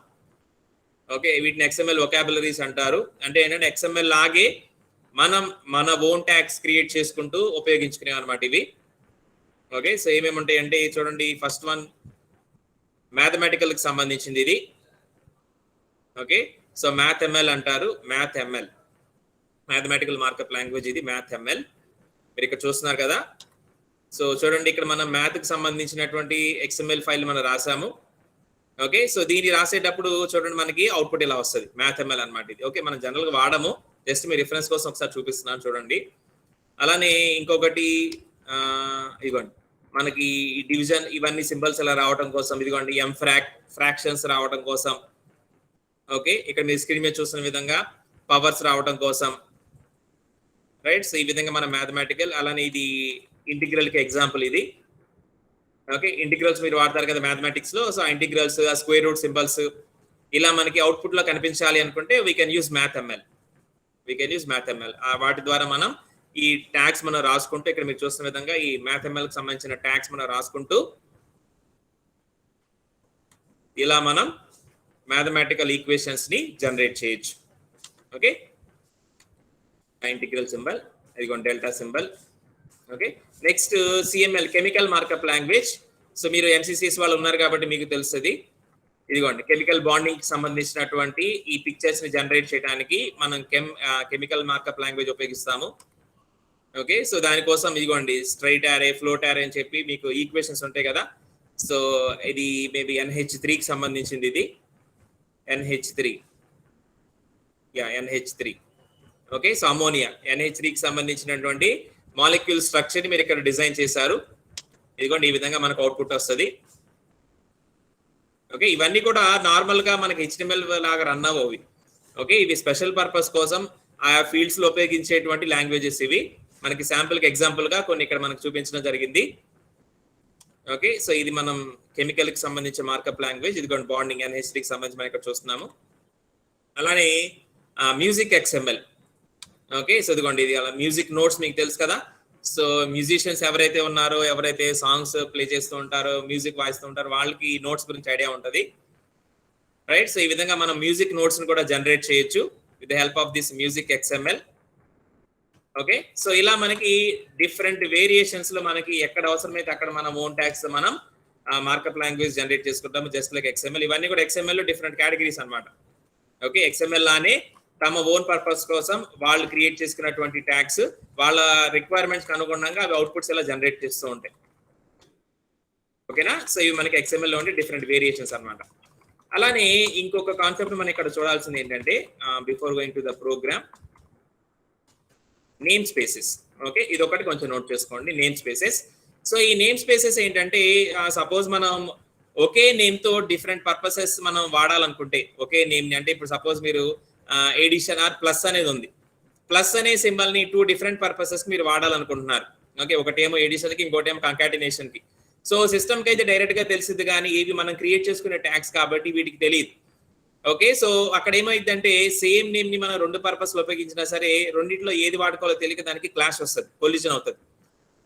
ఓకే, వీటిని ఎక్స్ఎంఎల్ వొకాబులరీస్ అంటారు. అంటే ఏంటంటే ఎక్స్ఎంఎల్ లాగే మనం మన ఓన్ ట్యాగ్స్ క్రియేట్ చేసుకుంటూ ఉపయోగించుకునే అనమాట ఇవి. ఓకే, సో ఏమేమి ఉంటాయి అంటే చూడండి, ఫస్ట్ వన్ మ్యాథమెటికల్ కి సంబంధించింది ఇది. ఓకే, సో మ్యాథ్ ఎంఎల్ అంటారు. Math ML mathematical markup language ఇది మ్యాథ్ ఎంఎల్. మీరు ఇక్కడ చూస్తున్నారు కదా. సో చూడండి, ఇక్కడ మనం మ్యాథ్ కి సంబంధించినటువంటి ఎక్స్ఎంఎల్ ఫైల్ మనం రాసాము. ఓకే, సో దీన్ని రాసేటప్పుడు చూడండి మనకి అవుట్పుట్ ఇలా వస్తుంది, మ్యాథ్ ఎంఎల్ అనమాట ఇది. ఓకే, మనం జనరల్ గా వాడము, జస్ట్ మీ రిఫరెన్స్ కోసం ఒకసారి చూపిస్తున్నాను చూడండి. అలానే ఇంకొకటి ఇదిగోండి, మనకి డివిజన్ ఇవన్నీ సింబల్స్ ఇలా రావడం కోసం, ఇదిగోండి ఫ్రాక్షన్స్ రావడం కోసం. ఓకే, ఇక్కడ మీరు స్క్రీన్ మీద చూస్తున్న విధంగా పవర్స్ రావడం కోసం, రైట్. సో ఈ విధంగా మన మ్యాథమెటికల్. అలానే ఇది ఇంటిగ్రల్ కి ఎగ్జాంపుల్ ఇది. ఓకే, ఇంటిగ్రల్స్ మీరు వాడతారు కదా మ్యాథమెటిక్స్ లో. So integrals, square root symbols ఇలా మనకి అవుట్పుట్ లో కనిపించాలి అనుకుంటే we can use math ML. వాటి ద్వారా మనం ఈ ట్యాగ్స్ మనం రాసుకుంటూ, ఇక్కడ మీరు చూస్తున్న విధంగా ఈ మ్యాథ్ ఎంఎల్ కి సంబంధించిన ట్యాగ్స్ మనం రాసుకుంటూ ఇలా మనం మ్యాథమెటికల్ ఈక్వేషన్స్ ని జనరేట్ చేయొచ్చు. ఓకే, ఇంటిగ్రల్ సింబల్, ఇదిగోండి delta symbol. Okay, next CML chemical markup language. So మీరు ఎంసీసీఎస్ వాళ్ళు ఉన్నారు కాబట్టి మీకు తెలుస్తుంది. ఇదిగోండి కెమికల్ బాండింగ్ కి సంబంధించినటువంటి ఈ పిక్చర్స్ ని జనరేట్ చేయడానికి మనం కెమికల్ మార్కప్ లాంగ్వేజ్ ఉపయోగిస్తాము. ఓకే, సో దానికోసం ఇదిగోండి స్ట్రైట్ యారే, ఫ్లోట్ యారే అని చెప్పి మీకు ఈక్వేషన్స్ ఉంటాయి కదా. సో ఇది మేబీ NH3 కి సంబంధించింది. ఇది NH3. Okay, so ammonia NH3 కి సంబంధించినటువంటి మాలిక్యూల్ స్ట్రక్చర్ ని మీరు ఇక్కడ డిజైన్ చేశారు. ఇదిగోండి ఈ విధంగా మనకు అవుట్పుట్ వస్తుంది. ఓకే, ఇవన్నీ కూడా నార్మల్ గా మనకి HTML లాగా రన్ అవ్వవి. ఓకే, ఇవి స్పెషల్ పర్పస్ కోసం ఆయా ఫీల్డ్స్ లో ఉపయోగించేటువంటి లాంగ్వేజెస్ ఇవి. మనకి శాంపుల్ కి ఎగ్జాంపుల్ గా కొన్ని ఇక్కడ మనకు చూపించడం జరిగింది. ఓకే, సో ఇది మనం కెమికల్ కి సంబంధించిన మార్కప్ లాంగ్వేజ్. ఇదిగోండి బాండింగ్ NH3 కి సంబంధించి మనం ఇక్కడ చూస్తున్నాము. అలానే మ్యూజిక్ XML. ఓకే, సో ఇదిగోండి ఇది అలా మ్యూజిక్ నోట్స్ మీకు తెలుసు కదా. సో మ్యూజిషియన్స్ ఎవరైతే ఉన్నారో, ఎవరైతే సాంగ్స్ ప్లే చేస్తూ ఉంటారో, మ్యూజిక్ వాయిస్తూ ఉంటారో, వాళ్ళకి ఈ నోట్స్ గురించి ఐడియా ఉంటుంది, రైట్. సో ఈ విధంగా మనం మ్యూజిక్ నోట్స్ ని కూడా జనరేట్ చేయొచ్చు with the help of this music XML. Okay, so ఇలా మనకి డిఫరెంట్ వేరియేషన్స్ లో మనకి ఎక్కడ అవసరమైతే అక్కడ మనం ఓన్ ట్యాగ్స్ మనం మార్కప్ లాంగ్వేజ్ జనరేట్ చేసుకుంటాము, జస్ట్ లైక్ XML. ఇవన్నీ కూడా XML లో డిఫరెంట్ కేటగిరీస్ అన్నమాట. ఓకే, XML లానే తమ ఓన్ పర్పస్ కోసం వాళ్ళు క్రియేట్ చేసుకున్నటువంటి ట్యాగ్స్ వాళ్ళ రిక్వైర్మెంట్స్ అనుగుణంగా అవి అవుట్పుట్స్ ఎలా జనరేట్ చేస్తూ ఉంటాయి. ఓకేనా, సో ఇవి మనకి XML లో ఉండే డిఫరెంట్ వేరియేషన్స్ అన్నమాట. అలానే ఇంకొక కాన్సెప్ట్ మనం ఇక్కడ చూడాల్సింది ఏంటంటే before going to the program, name spaces. Okay, ఇది ఒకటి కొంచెం నోట్ చేసుకోండి, నేమ్ స్పేసెస్. సో ఈ నేమ్ స్పేసెస్ ఏంటంటే సపోజ్ మనం ఒకే నేమ్ తో డిఫరెంట్ పర్పసెస్ మనం వాడాలనుకుంటే, ఒకే నేమ్ అంటే ఇప్పుడు సపోజ్ మీరు ఎడిషన్ ఆర్ ప్లస్ అనేది ఉంది, ప్లస్ అనే సింబల్ ని 2 డిఫరెంట్ పర్పసెస్ మీరు వాడాలనుకుంటున్నారు. ఓకే, ఒకటేమో ఎడిషన్ కి, ఇంకోటేమో కంకాటినేషన్ కి. సో సిస్టమ్ కి అయితే డైరెక్ట్ గా తెలిసింది, కానీ ఇవి మనం క్రియేట్ చేసుకునే ట్యాగ్స్ కాబట్టి వీటికి తెలియదు. ఓకే, సో అక్కడ ఏమైందంటే సేమ్ నేమ్ ని మనం 2 పర్పస్ లో ఉపయోగించినా సరే రెండిట్లో ఏది వాడుకోవాలో తెలియక దానికి క్లాష్ వస్తుంది, కొలిజన్ అవుతుంది.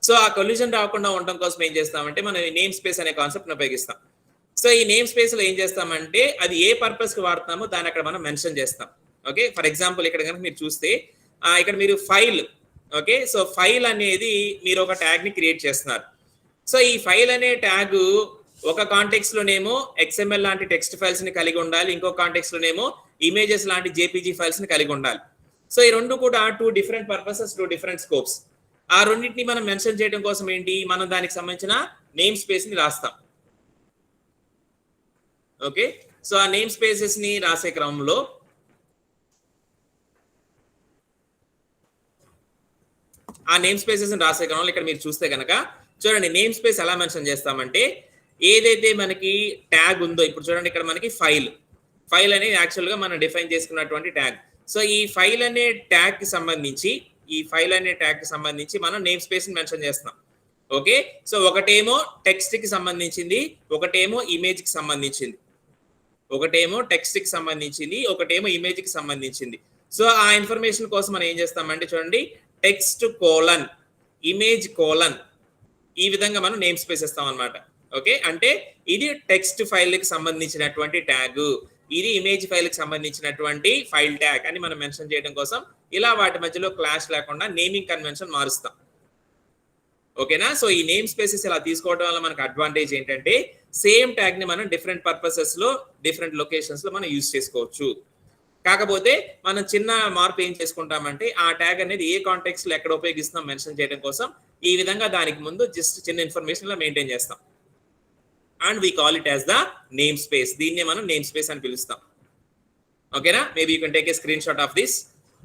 సో ఆ కొలిజన్ రాకుండా ఉండడం కోసం ఏం చేస్తామంటే మనం నేమ్ స్పేస్ అనే కాన్సెప్ట్ ఉపయోగిస్తాం. సో ఈ నేమ్ స్పేస్ లో ఏం చేస్తామంటే అది ఏ పర్పస్ కి వాడుతున్నామో దాన్ని అక్కడ మనం మెన్షన్ చేస్తాం. ఓకే, ఫర్ ఎగ్జాంపుల్ ఇక్కడ కనుక మీరు చూస్తే ఇక్కడ మీరు ఫైల్, ఓకే, సో ఫైల్ అనేది మీరు ఒక ట్యాగ్ ని క్రియేట్ చేస్తున్నారు. సో ఈ ఫైల్ అనే ట్యాగ్ ఒక కాంటెక్స్ట్ లోనేమో XML లాంటి టెక్స్ట్ ఫైల్స్ ని కలిగి ఉండాలి, ఇంకో కాంటెక్స్ట్ లోనేమో ఇమేజెస్ లాంటి JPG ఫైల్స్ ని కలిగి ఉండాలి. సో ఈ రెండు కూడా 2 డిఫరెంట్ పర్పసెస్, 2 డిఫరెంట్ స్కోప్స్. ఆ రెండింటిని మనం మెన్షన్ చేయడం కోసం ఏంటి, మనం దానికి సంబంధించిన నేమ్ స్పేస్ ని రాస్తాం. ఓకే, సో ఆ నేమ్ స్పేసెస్ ని రాసే క్రమంలో ఇక్కడ మీరు చూస్తే కనుక చూడండి, నేమ్ స్పేస్ ఎలా మెన్షన్ చేస్తామంటే ఏదైతే మనకి ట్యాగ్ ఉందో, ఇప్పుడు చూడండి ఇక్కడ మనకి ఫైల్ అనేది యాక్చువల్ గా మనం డిఫైన్ చేసుకున్నటువంటి ట్యాగ్. సో ఈ ఫైల్ అనే ట్యాగ్ కి సంబంధించి మనం నేమ్ స్పేస్ ని మెన్షన్ చేస్తాం. ఓకే, సో ఒకటేమో టెక్స్ట్ కి సంబంధించింది, ఒకటేమో ఇమేజ్ కి సంబంధించింది. సో ఆ ఇన్ఫర్మేషన్ కోసం మనం ఏం చేస్తామంటే చూడండి, టెక్స్ట్ కోలన్ ఇమేజ్ కోలన్ ఈ విధంగా మనం నేమ్ స్పేస్ ఇస్తాం అన్నమాట. ఓకే, అంటే ఇది టెక్స్ట్ ఫైల్ కి సంబంధించినటువంటి ట్యాగ్, ఇది ఇమేజ్ ఫైల్ కి సంబంధించినటువంటి ఫైల్ ట్యాగ్ అని మనం మెన్షన్ చేయడం కోసం ఇలా వాటి మధ్యలో క్లాష్ లేకుండా నేమింగ్ కన్వెన్షన్ మారుస్తాం. ఓకేనా, సో ఈ నేమ్ స్పేసెస్ ఇలా తీసుకోవడం వల్ల మనకు అడ్వాంటేజ్ ఏంటంటే సేమ్ ట్యాగ్ ని మనం డిఫరెంట్ పర్పసెస్ లో, డిఫరెంట్ లొకేషన్స్ లో మనం యూజ్ చేసుకోవచ్చు. కాకపోతే మనం చిన్న మార్పు ఏం చేసుకుంటామంటే ఆ ట్యాగ్ అనేది ఏ కాంటెక్స్ట్ లో ఎక్కడ ఉపయోగిస్తాం మెన్షన్ చేయడం కోసం ఈ విధంగా దానికి ముందు జస్ట్ చిన్న ఇన్ఫర్మేషన్ లో మెయింటైన్ చేస్తాం. And we call it as the name space. దీన్నే మనం నేమ్ స్పేస్ అని పిలుస్తాం. ఓకేనా, maybe you can take a screen shot of this.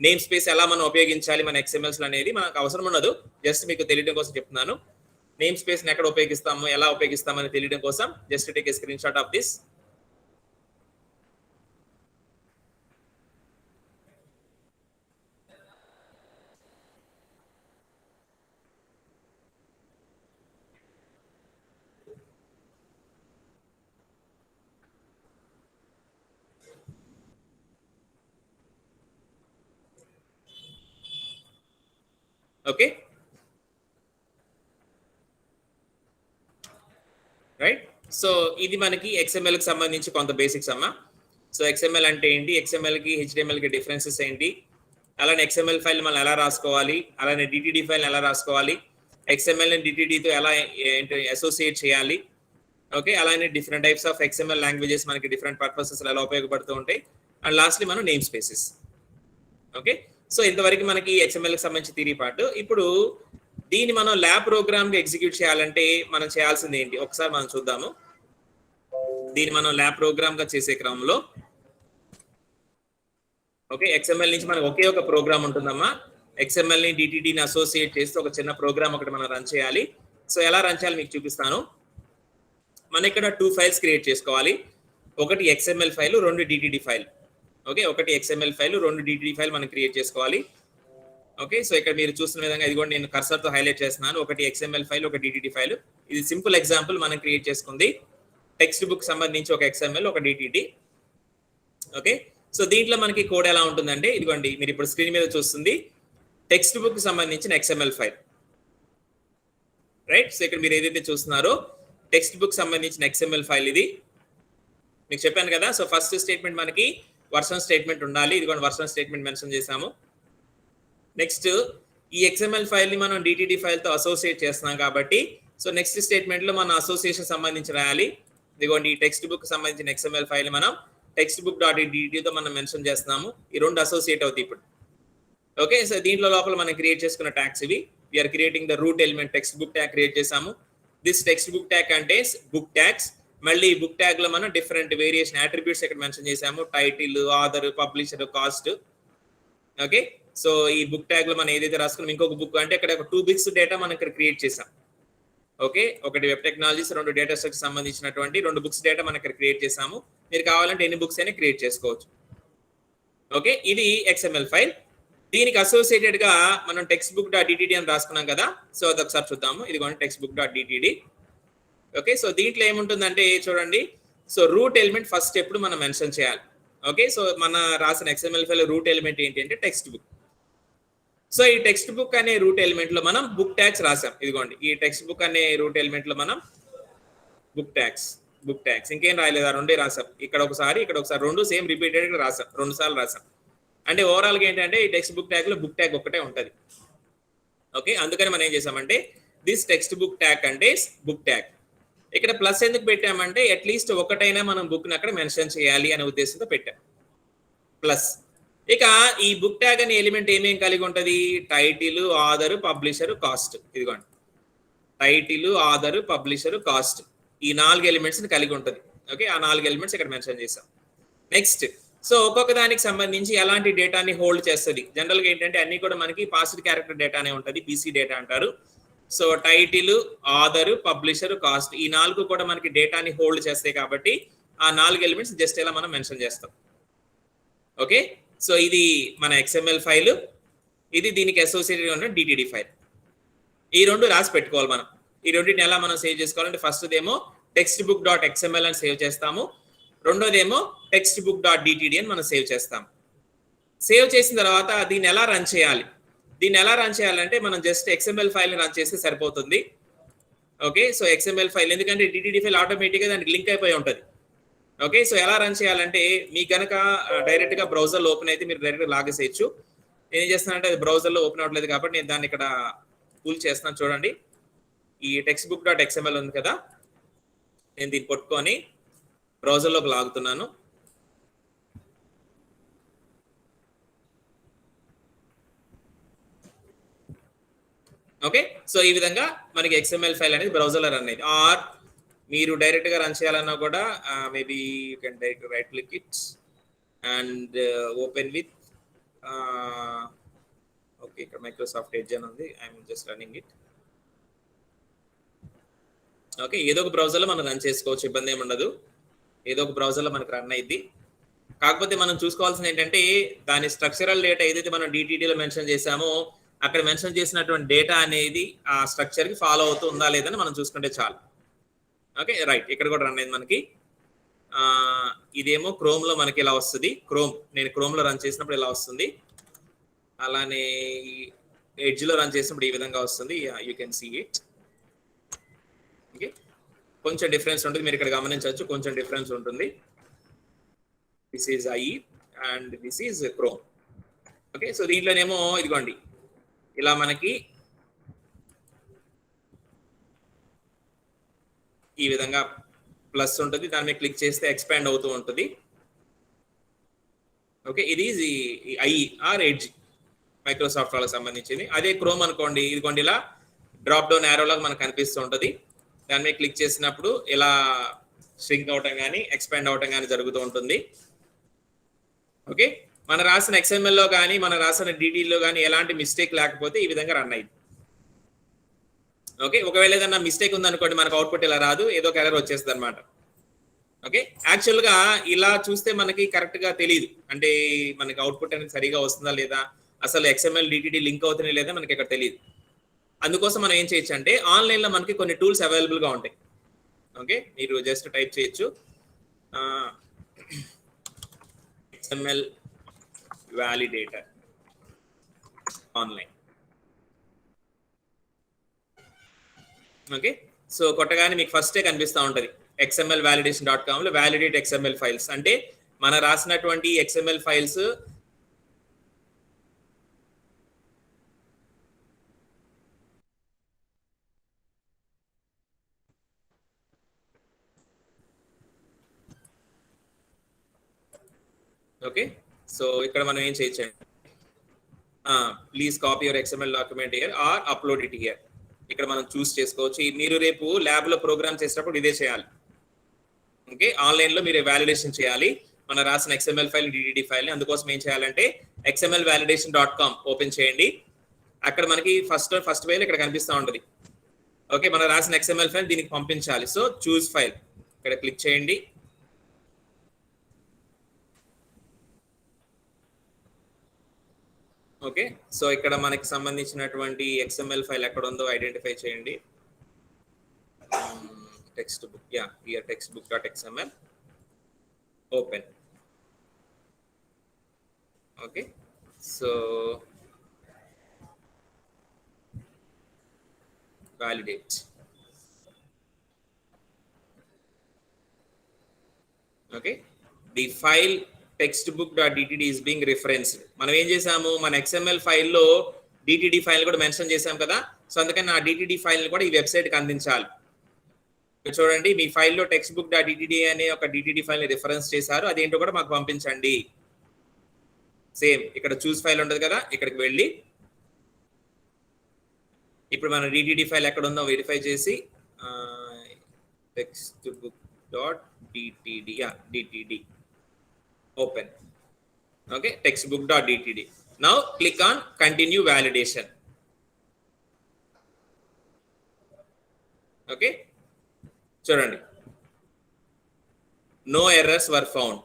Name space ఎలా మనం ఉపయోగించాలి మన XMLs అనేది మనకు అవసరం ఉండదు, జస్ట్ మీకు తెలియడం కోసం చెప్తున్నాను. నేమ్ స్పేస్ ని ఎక్కడ ఉపయోగిస్తాము, ఎలా ఉపయోగిస్తామని తెలియడం కోసం just take a screen shot of this. Okay, right. So ఇది మనకి XML కి సంబంధించి కొంత బేసిక్స్ అమ్మా. సో XML అంటే ఏంటి, XML కి HTML కి డిఫరెన్సెస్ ఏంటి, అలానే XML ఫైల్ మనం ఎలా రాసుకోవాలి, అలానే DTD ఫైల్ ఎలా రాసుకోవాలి, XML ని DTD తో ఎలా అసోసియేట్ చేయాలి. ఓకే, అలానే different types of XML languages మనకి డిఫరెంట్ పర్పసెస్ ఎలా ఉపయోగపడుతూ ఉంటాయి. అండ్ లాస్ట్లీ మనం నేమ్ స్పేసెస్. ఓకే, సో ఇంతవరకు మనకి XML కి సంబంధించి థియరీ పార్ట్. ఇప్పుడు దీన్ని మనం ల్యాబ్ ప్రోగ్రామ్ గా ఎగ్జిక్యూట్ చేయాలంటే మనం చేయాల్సింది ఏంటి ఒకసారి మనం చూద్దాము. దీన్ని మనం ల్యాబ్ ప్రోగ్రామ్ గా చేసే క్రమంలో ఓకే, XML నుంచి మనకు ఒకే ఒక ప్రోగ్రామ్ ఉంటుందమ్మా. XML ని DTD ని అసోసియేట్ చేస్తే ఒక చిన్న ప్రోగ్రామ్ ఒకటి మనం రన్ చేయాలి. సో ఎలా రన్ చేయాలి మీకు చూపిస్తాను. మనం ఇక్కడ 2 ఫైల్స్ క్రియేట్ చేసుకోవాలి. ఒకటి XML file, 2 DTD file. Okay, ఒకటి XML ఫైల్, 2 DTD ఫైల్ మనం క్రియేట్ చేసుకోవాలి. ఓకే, సో ఇక్కడ మీరు చూస్తున్న విధంగా ఇది కూడా నేను కర్సర్ తో హైలైట్ చేస్తున్నాను. ఒకటి XML ఫైల్, ఒక DTD ఫైల్. ఇది సింపుల్ ఎగ్జాంపుల్ మనం క్రియేట్ చేసుకుంది. టెక్స్ట్ బుక్ సంబంధించి ఒక XML, ఒక DTD. ఓకే, సో దీంట్లో మనకి కోడ్ ఎలా ఉంటుందంటే ఇదిగోండి మీరు ఇప్పుడు స్క్రీన్ మీద చూస్తుంది టెక్స్ట్ బుక్ సంబంధించిన XML ఫైల్. రైట్, సో ఇక్కడ మీరు ఏదైతే చూస్తున్నారో టెక్స్ట్ బుక్ సంబంధించిన XML ఫైల్ ఇది. మీకు చెప్పాను కదా, సో ఫస్ట్ స్టేట్మెంట్ మనకి వర్షన్ స్టేట్మెంట్ ఉండాలి. ఇదిగోండి వర్షన్ స్టేట్మెంట్ మెన్షన్ చేసాము. నెక్స్ట్ ఈ XML ఫైల్ ని మనం DTD ఫైల్ తో అసోసియేట్ చేస్తున్నాం కాబట్టి సో నెక్స్ట్ స్టేట్మెంట్ లో మన అసోసియేషన్ సంబంధించి రాయాలి. ఇదిగోండి ఈ టెక్స్ట్ బుక్ సంబంధించిన XML ఫైల్ మనం టెక్స్ట్ బుక్ డాట్ DTD తో మనం మెన్షన్ చేస్తున్నాము. ఈ రెండు అసోసియేట్ అవుతాయి ఇప్పుడు. ఓకే, సో దీంట్లో లోపల మనం క్రియేట్ చేసుకున్న ట్యాగ్స్ ఇవి. We are creating the root element text book tag create చేసాము. This text book tag contains book tags. మళ్ళీ బుక్ ట్యాగ్ లో మనం డిఫరెంట్ వేరియేషన్ అట్రిబ్యూట్స్ ఇక్కడ మెన్షన్ చేసాము. Title, author, publisher, cost. Okay, so ఈ బుక్ ట్యాగ్ లో మనం ఏదైతే రాసుకున్నాం ఇంకొక బుక్ అంటే ఇక్కడ ఒక 2 బిట్స్ డేటా మనం ఇక్కడ క్రియేట్ చేసాం. ఓకే, ఒకటి వెబ్ టెక్నాలజీస్, 2 డేటా స్ట్రక్చర్ సంబంధించినటువంటి 2 బుక్స్ డేటా మనం ఇక్కడ క్రియేట్ చేసాము. మీరు కావాలంటే ఎన్ని బుక్స్ అయినా క్రియేట్ చేసుకోవచ్చు. ఓకే, ఇది XML ఫైల్. దీనికి అసోసియేటెడ్ గా మనం టెక్స్ట్ బుక్ డాట్ డిటిడి అని రాసుకున్నాం కదా. సో అది ఒకసారి చూద్దాము. ఇదిగోండి text book dot DTD. Okay, so దీంట్లో ఏముంటుందంటే చూడండి, సో రూట్ ఎలిమెంట్ ఫస్ట్ ఎప్పుడు మనం మెన్షన్ చేయాలి. ఓకే, సో మన రాసిన XML ఫైల్ రూట్ ఎలిమెంట్ ఏంటి అంటే టెక్స్ట్ బుక్. సో ఈ టెక్స్ట్ బుక్ అనే రూట్ ఎలిమెంట్ లో మనం బుక్ ట్యాగ్స్ రాసాం. ఇదిగోండి ఈ టెక్స్ట్ బుక్ అనే రూట్ ఎలిమెంట్ లో మనం బుక్ ట్యాగ్స్ ఇంకేం రాయలేదు, ఆ రెండే రాసాం. ఇక్కడ ఒకసారి రెండు సేమ్ రిపీటెడ్ గా రాసాం, 2 సార్లు రాసాం. అంటే ఓవరాల్ గా ఏంటంటే ఈ టెక్స్ట్ బుక్ ట్యాగ్ లో బుక్ ట్యాగ్ ఒక్కటే ఉంటది. ఓకే, అందుకని మనం ఏం చేసామంటే this text book tag contains book tag. ఇక్కడ ప్లస్ ఎందుకు పెట్టామంటే అట్లీస్ట్ ఒకటైనా మనం బుక్ ని అక్కడ మెన్షన్ చేయాలి అనే ఉద్దేశంతో పెట్టాం ప్లస్. ఇక ఈ బుక్ ట్యాగ్ అనే ఎలిమెంట్ ఏమేం కలిగి ఉంటది? Title, author, publisher, cost. ఇదిగోండి టైటిల్, ఆథర్, పబ్లిషర్, కాస్ట్, ఈ 4 ఎలిమెంట్స్ ని కలిగి ఉంటది. ఓకే, ఆ 4 ఎలిమెంట్స్ ఇక్కడ మెన్షన్ చేసాం. నెక్స్ట్, సో ఒక్కొక్క దానికి సంబంధించి ఎలాంటి డేటాని హోల్డ్ చేస్తుంది? జనరల్ గా ఏంటంటే అన్ని కూడా మనకి పాస్డ్ క్యారెక్టర్ డేటానే ఉంటది, పీసీ డేటా అంటారు. So title, author, publisher, cost, ఈ 4 కూడా మనకి డేటాని హోల్డ్ చేస్తాయి కాబట్టి ఆ 4 ఎలిమెంట్స్ జస్ట్ ఇలా మనం మెన్షన్ చేస్తాం. ఓకే, సో ఇది మన XML ఫైల్, ఇది దీనికి అసోసియేటెడ్ ఉన్న డిటిడి ఫైల్. ఈ రెండు రాసి పెట్టుకోవాలి మనం. ఈ రెండింటిని ఎలా మనం సేవ్ చేసుకోవాలంటే ఫస్ట్ ఏమో టెక్స్ట్ బుక్ డాట్ XML అని సేవ్ చేస్తాము, రెండోదేమో టెక్స్ట్ బుక్ డాట్ డిటిడి అని మనం సేవ్ చేస్తాం. సేవ్ చేసిన తర్వాత దీన్ని ఎలా రన్ చేయాలి? దీన్ని ఎలా రన్ చేయాలంటే మనం జస్ట్ XML ఫైల్ని రన్ చేస్తే సరిపోతుంది. ఓకే, సో XML ఫైల్ ఎందుకంటే డిటిడి ఫైల్ ఆటోమేటిక్గా దానికి లింక్ అయిపోయి ఉంటుంది. ఓకే, సో ఎలా రన్ చేయాలంటే మీకు కనుక డైరెక్ట్గా బ్రౌజర్లో ఓపెన్ అయితే మీరు డైరెక్ట్గా లాగేసేయచ్చు. నేను ఏం చేస్తానంటే అది బ్రౌజర్లో ఓపెన్ అవ్వట్లేదు కాబట్టి నేను దాన్ని ఇక్కడ పుల్ చేస్తున్నాను. చూడండి, ఈ టెక్స్ట్ బుక్ డాట్ XML ఉంది కదా, నేను దీన్ని పట్టుకొని బ్రౌజర్లోకి లాగుతున్నాను. ఓకే, సో ఈ విధంగా మనకి XML ఫైల్ అనేది బ్రౌజర్లో రన్ అయింది. ఆర్ మీరు డైరెక్ట్ గా రన్ చేయాలన్నా కూడా maybe you can direct right click it and open with okay, ఇక్కడ మైక్రోసాఫ్ట్ ఎడ్జ్ అని ఉంది, I'm just running it. Okay, ఏదో ఒక బ్రౌజర్లో మనం రన్ చేసుకోవచ్చు, ఇబ్బంది ఏమి ఉండదు. ఏదో ఒక బ్రౌజర్లో మనకు రన్ అయ్యింది. కాకపోతే మనం చూసుకోవాల్సింది ఏంటంటే దాని స్ట్రక్చరల్ డేటా ఏదైతే మనం డిటిడిలో మెన్షన్ చేసామో అక్కడ మెన్షన్ చేసినటువంటి డేటా అనేది ఆ స్ట్రక్చర్కి ఫాలో అవుతూ ఉందా లేదని మనం చూసుకుంటే చాలు. ఓకే, రైట్, ఇక్కడ కూడా రన్ అయింది మనకి. ఇదేమో క్రోమ్లో మనకి ఇలా వస్తుంది. నేను క్రోమ్లో రన్ చేసినప్పుడు ఇలా వస్తుంది, అలానే ఎడ్జ్లో రన్ చేసినప్పుడు ఈ విధంగా వస్తుంది. You can see it. Okay, కొంచెం డిఫరెన్స్ ఉంటుంది, మీరు ఇక్కడ గమనించవచ్చు, కొంచెం డిఫరెన్స్ ఉంటుంది. This is IE and this is Chrome. Okay, so దీంట్లోనేమో ఇదిగోండి ఇలా మనకి ఈ విధంగా ప్లస్ ఉంటుంది, దాని మీద క్లిక్ చేస్తే ఎక్స్పాండ్ అవుతూ ఉంటుంది. ఓకే, ఇది IE ఆర్ ఎడ్జ్ మైక్రోసాఫ్ట్ వాళ్ళకి సంబంధించింది. అదే క్రోమ్ అనుకోండి, ఇదిగోండి ఇలా డ్రాప్ డౌన్ యారోలాగా మనకు కనిపిస్తూ ఉంటుంది. దాని మీద క్లిక్ చేసినప్పుడు ఇలా ష్రింక్ అవటం కానీ ఎక్స్పాండ్ అవటం కానీ జరుగుతూ ఉంటుంది. ఓకే, మన రాసిన XML కానీ మన రాసిన డిటిలో కానీ ఎలాంటి మిస్టేక్ లేకపోతే ఈ విధంగా రన్ అయింది. ఓకే, ఒకవేళ ఏదన్నా మిస్టేక్ ఉందనుకోండి మనకు అవుట్పుట్ ఇలా రాదు, ఏదో ఒక ఎర్రర్ వచ్చేస్తుంది అనమాట. ఓకే, యాక్చువల్గా ఇలా చూస్తే మనకి కరెక్ట్గా తెలియదు, అంటే మనకి అవుట్పుట్ అనేది సరిగా వస్తుందా లేదా, అసలు XML డిటిడి లింక్ అవుతున్నాయి లేదా మనకి ఇక్కడ తెలియదు. అందుకోసం మనం ఏం చేయొచ్చు అంటే ఆన్లైన్లో మనకి కొన్ని టూల్స్ అవైలబుల్గా ఉంటాయి. ఓకే, మీరు జస్ట్ టైప్ చేయొచ్చు XML validator online. Okay, so కొట్టగానే మీకు ఫస్టే కనిపిస్తూ ఉంటుంది xmlvalidation.com లో వ్యాలిడేట్ XML ఫైల్స్ అంటే మన రాసినటువంటి XML ఫైల్స్ ఓకే, సో ఇక్కడ మనం ఏం చేయొచ్చు, please copy your XML document here or upload it here. ఇక్కడ మనం చూస్ చేసుకోవచ్చు. మీరు రేపు ల్యాబ్లో ప్రోగ్రామ్ చేసేటప్పుడు ఇదే చేయాలి. ఓకే, ఆన్లైన్లో మీరు వ్యాలిడేషన్ చేయాలి మన రాసిన XML ఫైల్ డిటిడి ఫైల్ని. అందుకోసం ఏం చేయాలంటే xmlvalidation.com ఓపెన్ చేయండి. అక్కడ మనకి ఫస్ట్ ఫైల్ ఇక్కడ కనిపిస్తూ ఉంటుంది. ఓకే, మనం రాసిన XML ఫైల్ దీనికి పంపించాలి. సో చూస్ ఫైల్ ఇక్కడ క్లిక్ చేయండి. ఓకే, సో ఇక్కడ మనకి సంబంధించినటువంటి XML ఫైల్ ఎక్కడ ఉందో ఐడెంటిఫై చేయండి. Text book, yeah here text book dot XML, open. Okay, so validate. Okay, the file textbook.dtd is being referenced. మనం ఏం చేసాము, మన XML ఫైల్లో DTD ఫైల్ కూడా మెన్షన్ చేసాం కదా, సో అందుకని ఆ DTD ఫైల్ని కూడా ఈ వెబ్సైట్కి అందించాలి. చూడండి, మీ ఫైల్లో textbook.dtd అనే ఒక DTD ఫైల్ని రిఫరెన్స్ చేశారు, అదేంటో కూడా మాకు పంపించండి. సేమ్ ఇక్కడ చూస్ ఫైల్ ఉంటుంది కదా, ఇక్కడికి వెళ్ళి ఇప్పుడు మన DTD ఫైల్ ఎక్కడ ఉందో వెరిఫై చేసి textbook.dtd, DTD, open. Okay, textbook.dtd. Now click on continue validation. Okay, చూడండి, no errors were found.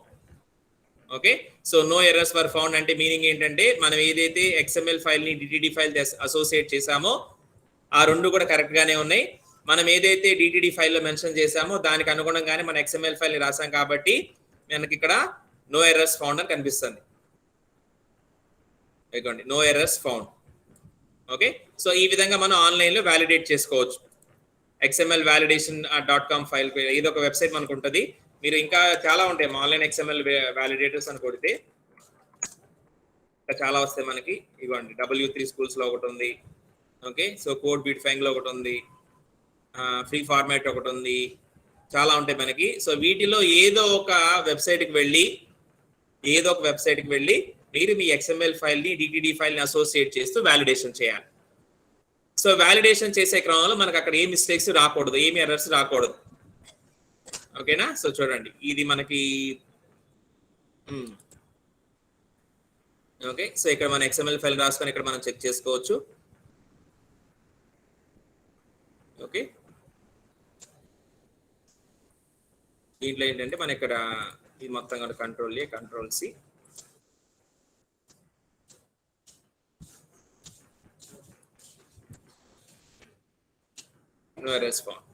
Okay, so no errors were found అంటే మీనింగ్ ఏంటంటే మనం ఏదైతే XML ఫైల్ని DTD ఫైల్ అసోసియేట్ చేసామో ఆ రెండు కూడా కరెక్ట్ గానే ఉన్నాయి. మనం ఏదైతే DTD ఫైల్లో మెన్షన్ చేసామో దానికి అనుగుణంగానే మన XML ఫైల్ని రాసాం కాబట్టి మనకి ఇక్కడ నో ఎర్రర్స్ ఫౌండ్ అని కనిపిస్తుంది. ఇదిగోండి, no errors found. Okay, so ఈ విధంగా మనం ఆన్లైన్లో వ్యాలిడేట్ చేసుకోవచ్చు. XML validation.com ఫైల్ ఇది ఒక వెబ్సైట్ మనకు ఉంటుంది. మీరు ఇంకా చాలా ఉంటాయి ఆన్లైన్ XML వ్యాలిడేటర్స్ అని కొడితే చాలా వస్తాయి మనకి. ఇవ్వండి, W3 స్కూల్స్లో ఒకటి ఉంది. ఓకే, సో కోడ్ బీట్ఫైంగ్లో ఒకటి ఉంది, ఫ్రీ ఫార్మాట్ ఒకటి ఉంది, చాలా ఉంటాయి మనకి. సో వీటిలో ఏదో ఒక వెబ్సైట్కి వెళ్ళి మీరు మీ XML ఫైల్ని DTD ఫైల్ని అసోసియేట్ చేస్తూ వ్యాలిడేషన్ చేయాలి. సో వ్యాలిడేషన్ చేసే క్రమంలో మనకు అక్కడ ఏ మిస్టేక్స్ రాకూడదు, ఏమి ఎర్రర్స్ రాకూడదు. ఓకేనా, సో చూడండి ఇది మనకి ఓకే, సో ఇక్కడ మన XML ఫైల్ రాసుకొని ఇక్కడ మనం చెక్ చేసుకోవచ్చు. ఓకే, దీంట్లో ఏంటంటే మన ఇక్కడ ఇది మొత్తం కూడా control A, control C, no errors found.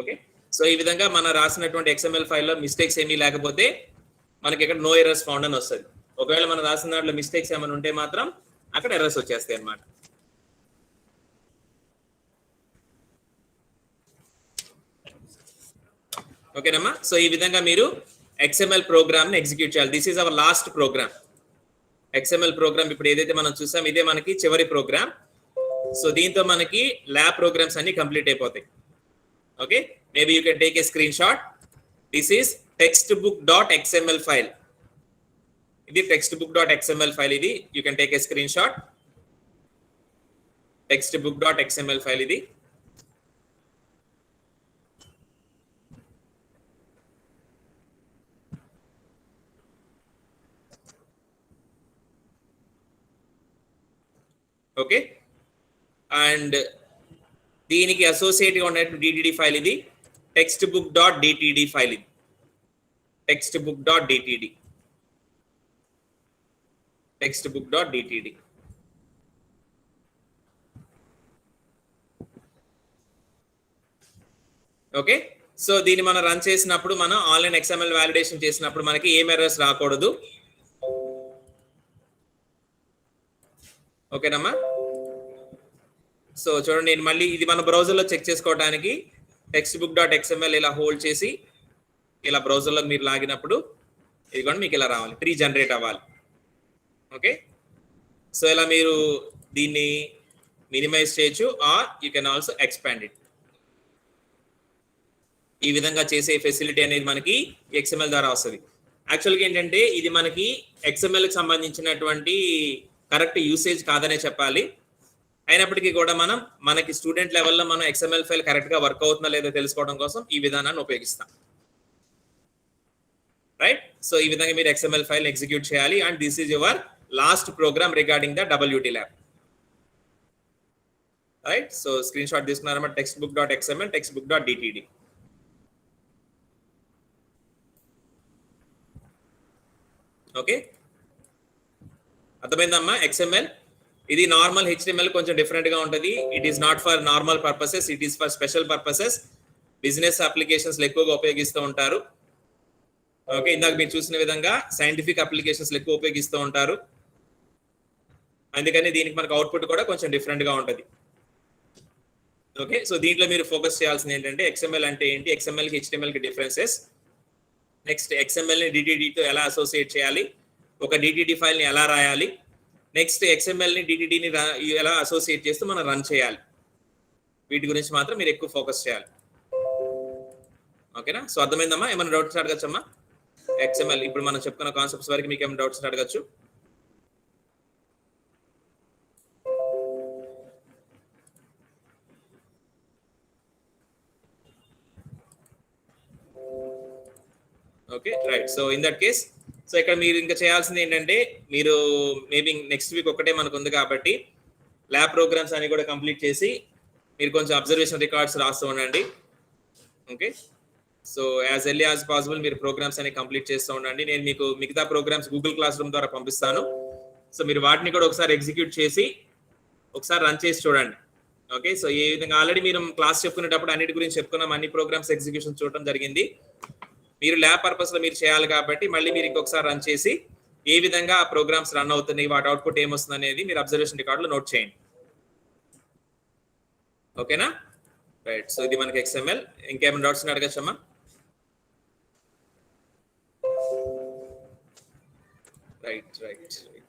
Okay, so ఈ విధంగా మనం రాసినటువంటి XML ఫైల్లో మిస్టేక్స్ ఏమీ లేకపోతే మనకి ఇక్కడ నో ఎర్రర్స్ ఫౌండ్ అని వస్తుంది. ఒకవేళ మనం రాసిన దాంట్లో మిస్టేక్స్ ఏమైనా ఉంటే మాత్రం అక్కడ ఎర్రర్స్ వచ్చేస్తాయి అన్నమాట. ఓకేనమ్మా, సో ఈ విధంగా మీరు XML ప్రోగ్రామ్ని ఎగ్జిక్యూట్ చేయాలి. This is our last program. XML program ఇప్పుడు ఏదైతే మనం చూసాం ఇదే మనకి చివరి ప్రోగ్రామ్. సో దీంతో మనకి ల్యాబ్ ప్రోగ్రామ్స్ అన్ని కంప్లీట్ అయిపోతాయి. Okay, maybe you can take a screen shot. This is textbook.xml file. ఇది textbook.xml ఫైల్. ఇది you can take a screen shot. textbook.xml file ఇది. ఓకే, అండ్ దీనికి అసోసియేట్గా ఉన్న DTD ఫైల్ ఇది textbook.dtd ఫైల్. ఇది textbook.dtd. Okay, so దీన్ని మనం run చేసినప్పుడు మనం ఆన్లైన్ XML వ్యాలిడేషన్ చేసినప్పుడు మనకి ఏం ఎర్రర్స్ రాకూడదు. ఓకేనమ్మా, సో చూడండి, నేను మళ్ళీ ఇది మన బ్రౌజర్లో చెక్ చేసుకోవడానికి textbook.xml ఇలా హోల్డ్ చేసి ఇలా బ్రౌజర్లో మీరు లాగినప్పుడు ఇదిగోండి మీకు ఇలా రావాలి, ప్రీ జనరేట్ అవ్వాలి. ఓకే, సో ఇలా మీరు దీన్ని మినిమైజ్ చేయొచ్చు or you can also expand it. ఈ విధంగా చేసే ఫెసిలిటీ అనేది మనకి XML ద్వారా వస్తుంది. యాక్చువల్గా ఏంటంటే ఇది మనకి XMLకి సంబంధించినటువంటి కరెక్ట్ యూసేజ్ కాదనే చెప్పాలి. అయినప్పటికీ కూడా మనకి స్టూడెంట్ లెవెల్లో మనం XML ఫైల్ కరెక్ట్గా వర్క్ అవుతుందా లేదో తెలుసుకోవడం కోసం ఈ విధానాన్ని ఉపయోగిస్తాం. రైట్, సో ఈ విధంగా మీరు XML ఫైల్ ఎగ్జిక్యూట్ చేయాలి. And this is your last program regarding the WT lab. Right, so screen shot తీసుకున్నారన్నమాట. textbook.xml, textbook.dtd. ఓకే, అర్థమైందమ్మా XML. ఇది నార్మల్ హెచ్టిఎంఎల్ కొంచెం డిఫరెంట్ గా ఉంటుంది. It is not for normal purposes, it is for special purposes. Business applications ఎక్కువగా ఉపయోగిస్తూ ఉంటారు. Okay, ఇందాక మీరు చూసిన విధంగా సైంటిఫిక్ అప్లికేషన్స్ ఎక్కువ ఉపయోగిస్తూ ఉంటారు. అందుకని దీనికి మనకు అవుట్పుట్ కూడా కొంచెం డిఫరెంట్ గా ఉంటుంది. ఓకే, సో దీంట్లో మీరు ఫోకస్ చేయాల్సింది ఏంటంటే ఎక్స్ఎంఎల్ అంటే ఏంటి, ఎక్స్ఎంఎల్ కి హెచ్టిఎంఎల్ కి డిఫరెన్సెస్, నెక్స్ట్ ఎక్స్ఎంఎల్ ని డిటిడితో ఎలా అసోసియేట్ చేయాలి, ఒక డిటిడి ఫైల్ ని ఎలా రాయాలి, నెక్స్ట్ ఎక్స్ఎంఎల్ ని డిటిడిని ఎలా అసోసియేట్ చేస్తూ మనం రన్ చేయాలి. వీటి గురించి మాత్రం మీరు ఎక్కువ ఫోకస్ చేయాలి. ఓకేనా, సో అర్థమైందమ్మా? ఏమైనా డౌట్స్ అడగచ్చమ్మా? ఎక్స్ఎంఎల్ ఇప్పుడు మనం చెప్పుకున్న కాన్సెప్ట్స్ వరకు మీకు ఏమైనా డౌట్స్ అడగచ్చు? Okay, right. So in that case, so ఇక్కడ మీరు ఇంకా చేయాల్సింది ఏంటంటే, మీరు మేబీ నెక్స్ట్ వీక్ ఒక్కటే మనకు ఉంది కాబట్టి ల్యాబ్ ప్రోగ్రామ్స్ అన్ని కూడా కంప్లీట్ చేసి మీరు కొంచెం అబ్జర్వేషన్ రికార్డ్స్ రాస్తూ ఉండండి. Okay, so as early as possible మీరు ప్రోగ్రామ్స్ అన్ని కంప్లీట్ చేస్తూ ఉండండి. నేను మీకు మిగతా ప్రోగ్రామ్స్ గూగుల్ క్లాస్ రూమ్ ద్వారా పంపిస్తాను. సో మీరు వాటిని కూడా ఒకసారి ఎగ్జిక్యూట్ చేసి ఒకసారి రన్ చేసి చూడండి. ఓకే, సో ఏ విధంగా ఆల్రెడీ మీరు క్లాస్ చెప్పుకునేటప్పుడు అన్నిటి గురించి చెప్పుకున్నాం, అన్ని ప్రోగ్రామ్స్ ఎగ్జిక్యూషన్ చూడటం జరిగింది. మీరు ల్యాబ్ పర్పస్ లో మీరు చేయాలి కాబట్టి మళ్ళీ మీరు ఇంకొకసారి రన్ చేసి ఏ విధంగా ఆ ప్రోగ్రామ్స్ రన్ అవుతున్నాయి, వాటి అవుట్పుట్ ఏమొస్తుంది అనేది మీరు అబ్జర్వేషన్ రికార్డులో నోట్ చేయండి. ఓకేనా, రైట్. సో ఇది మనకి ఎక్స్ఎంఎల్. ఇంకేమైనా డౌట్స్ అడగచ్చమ్మా? Right right right.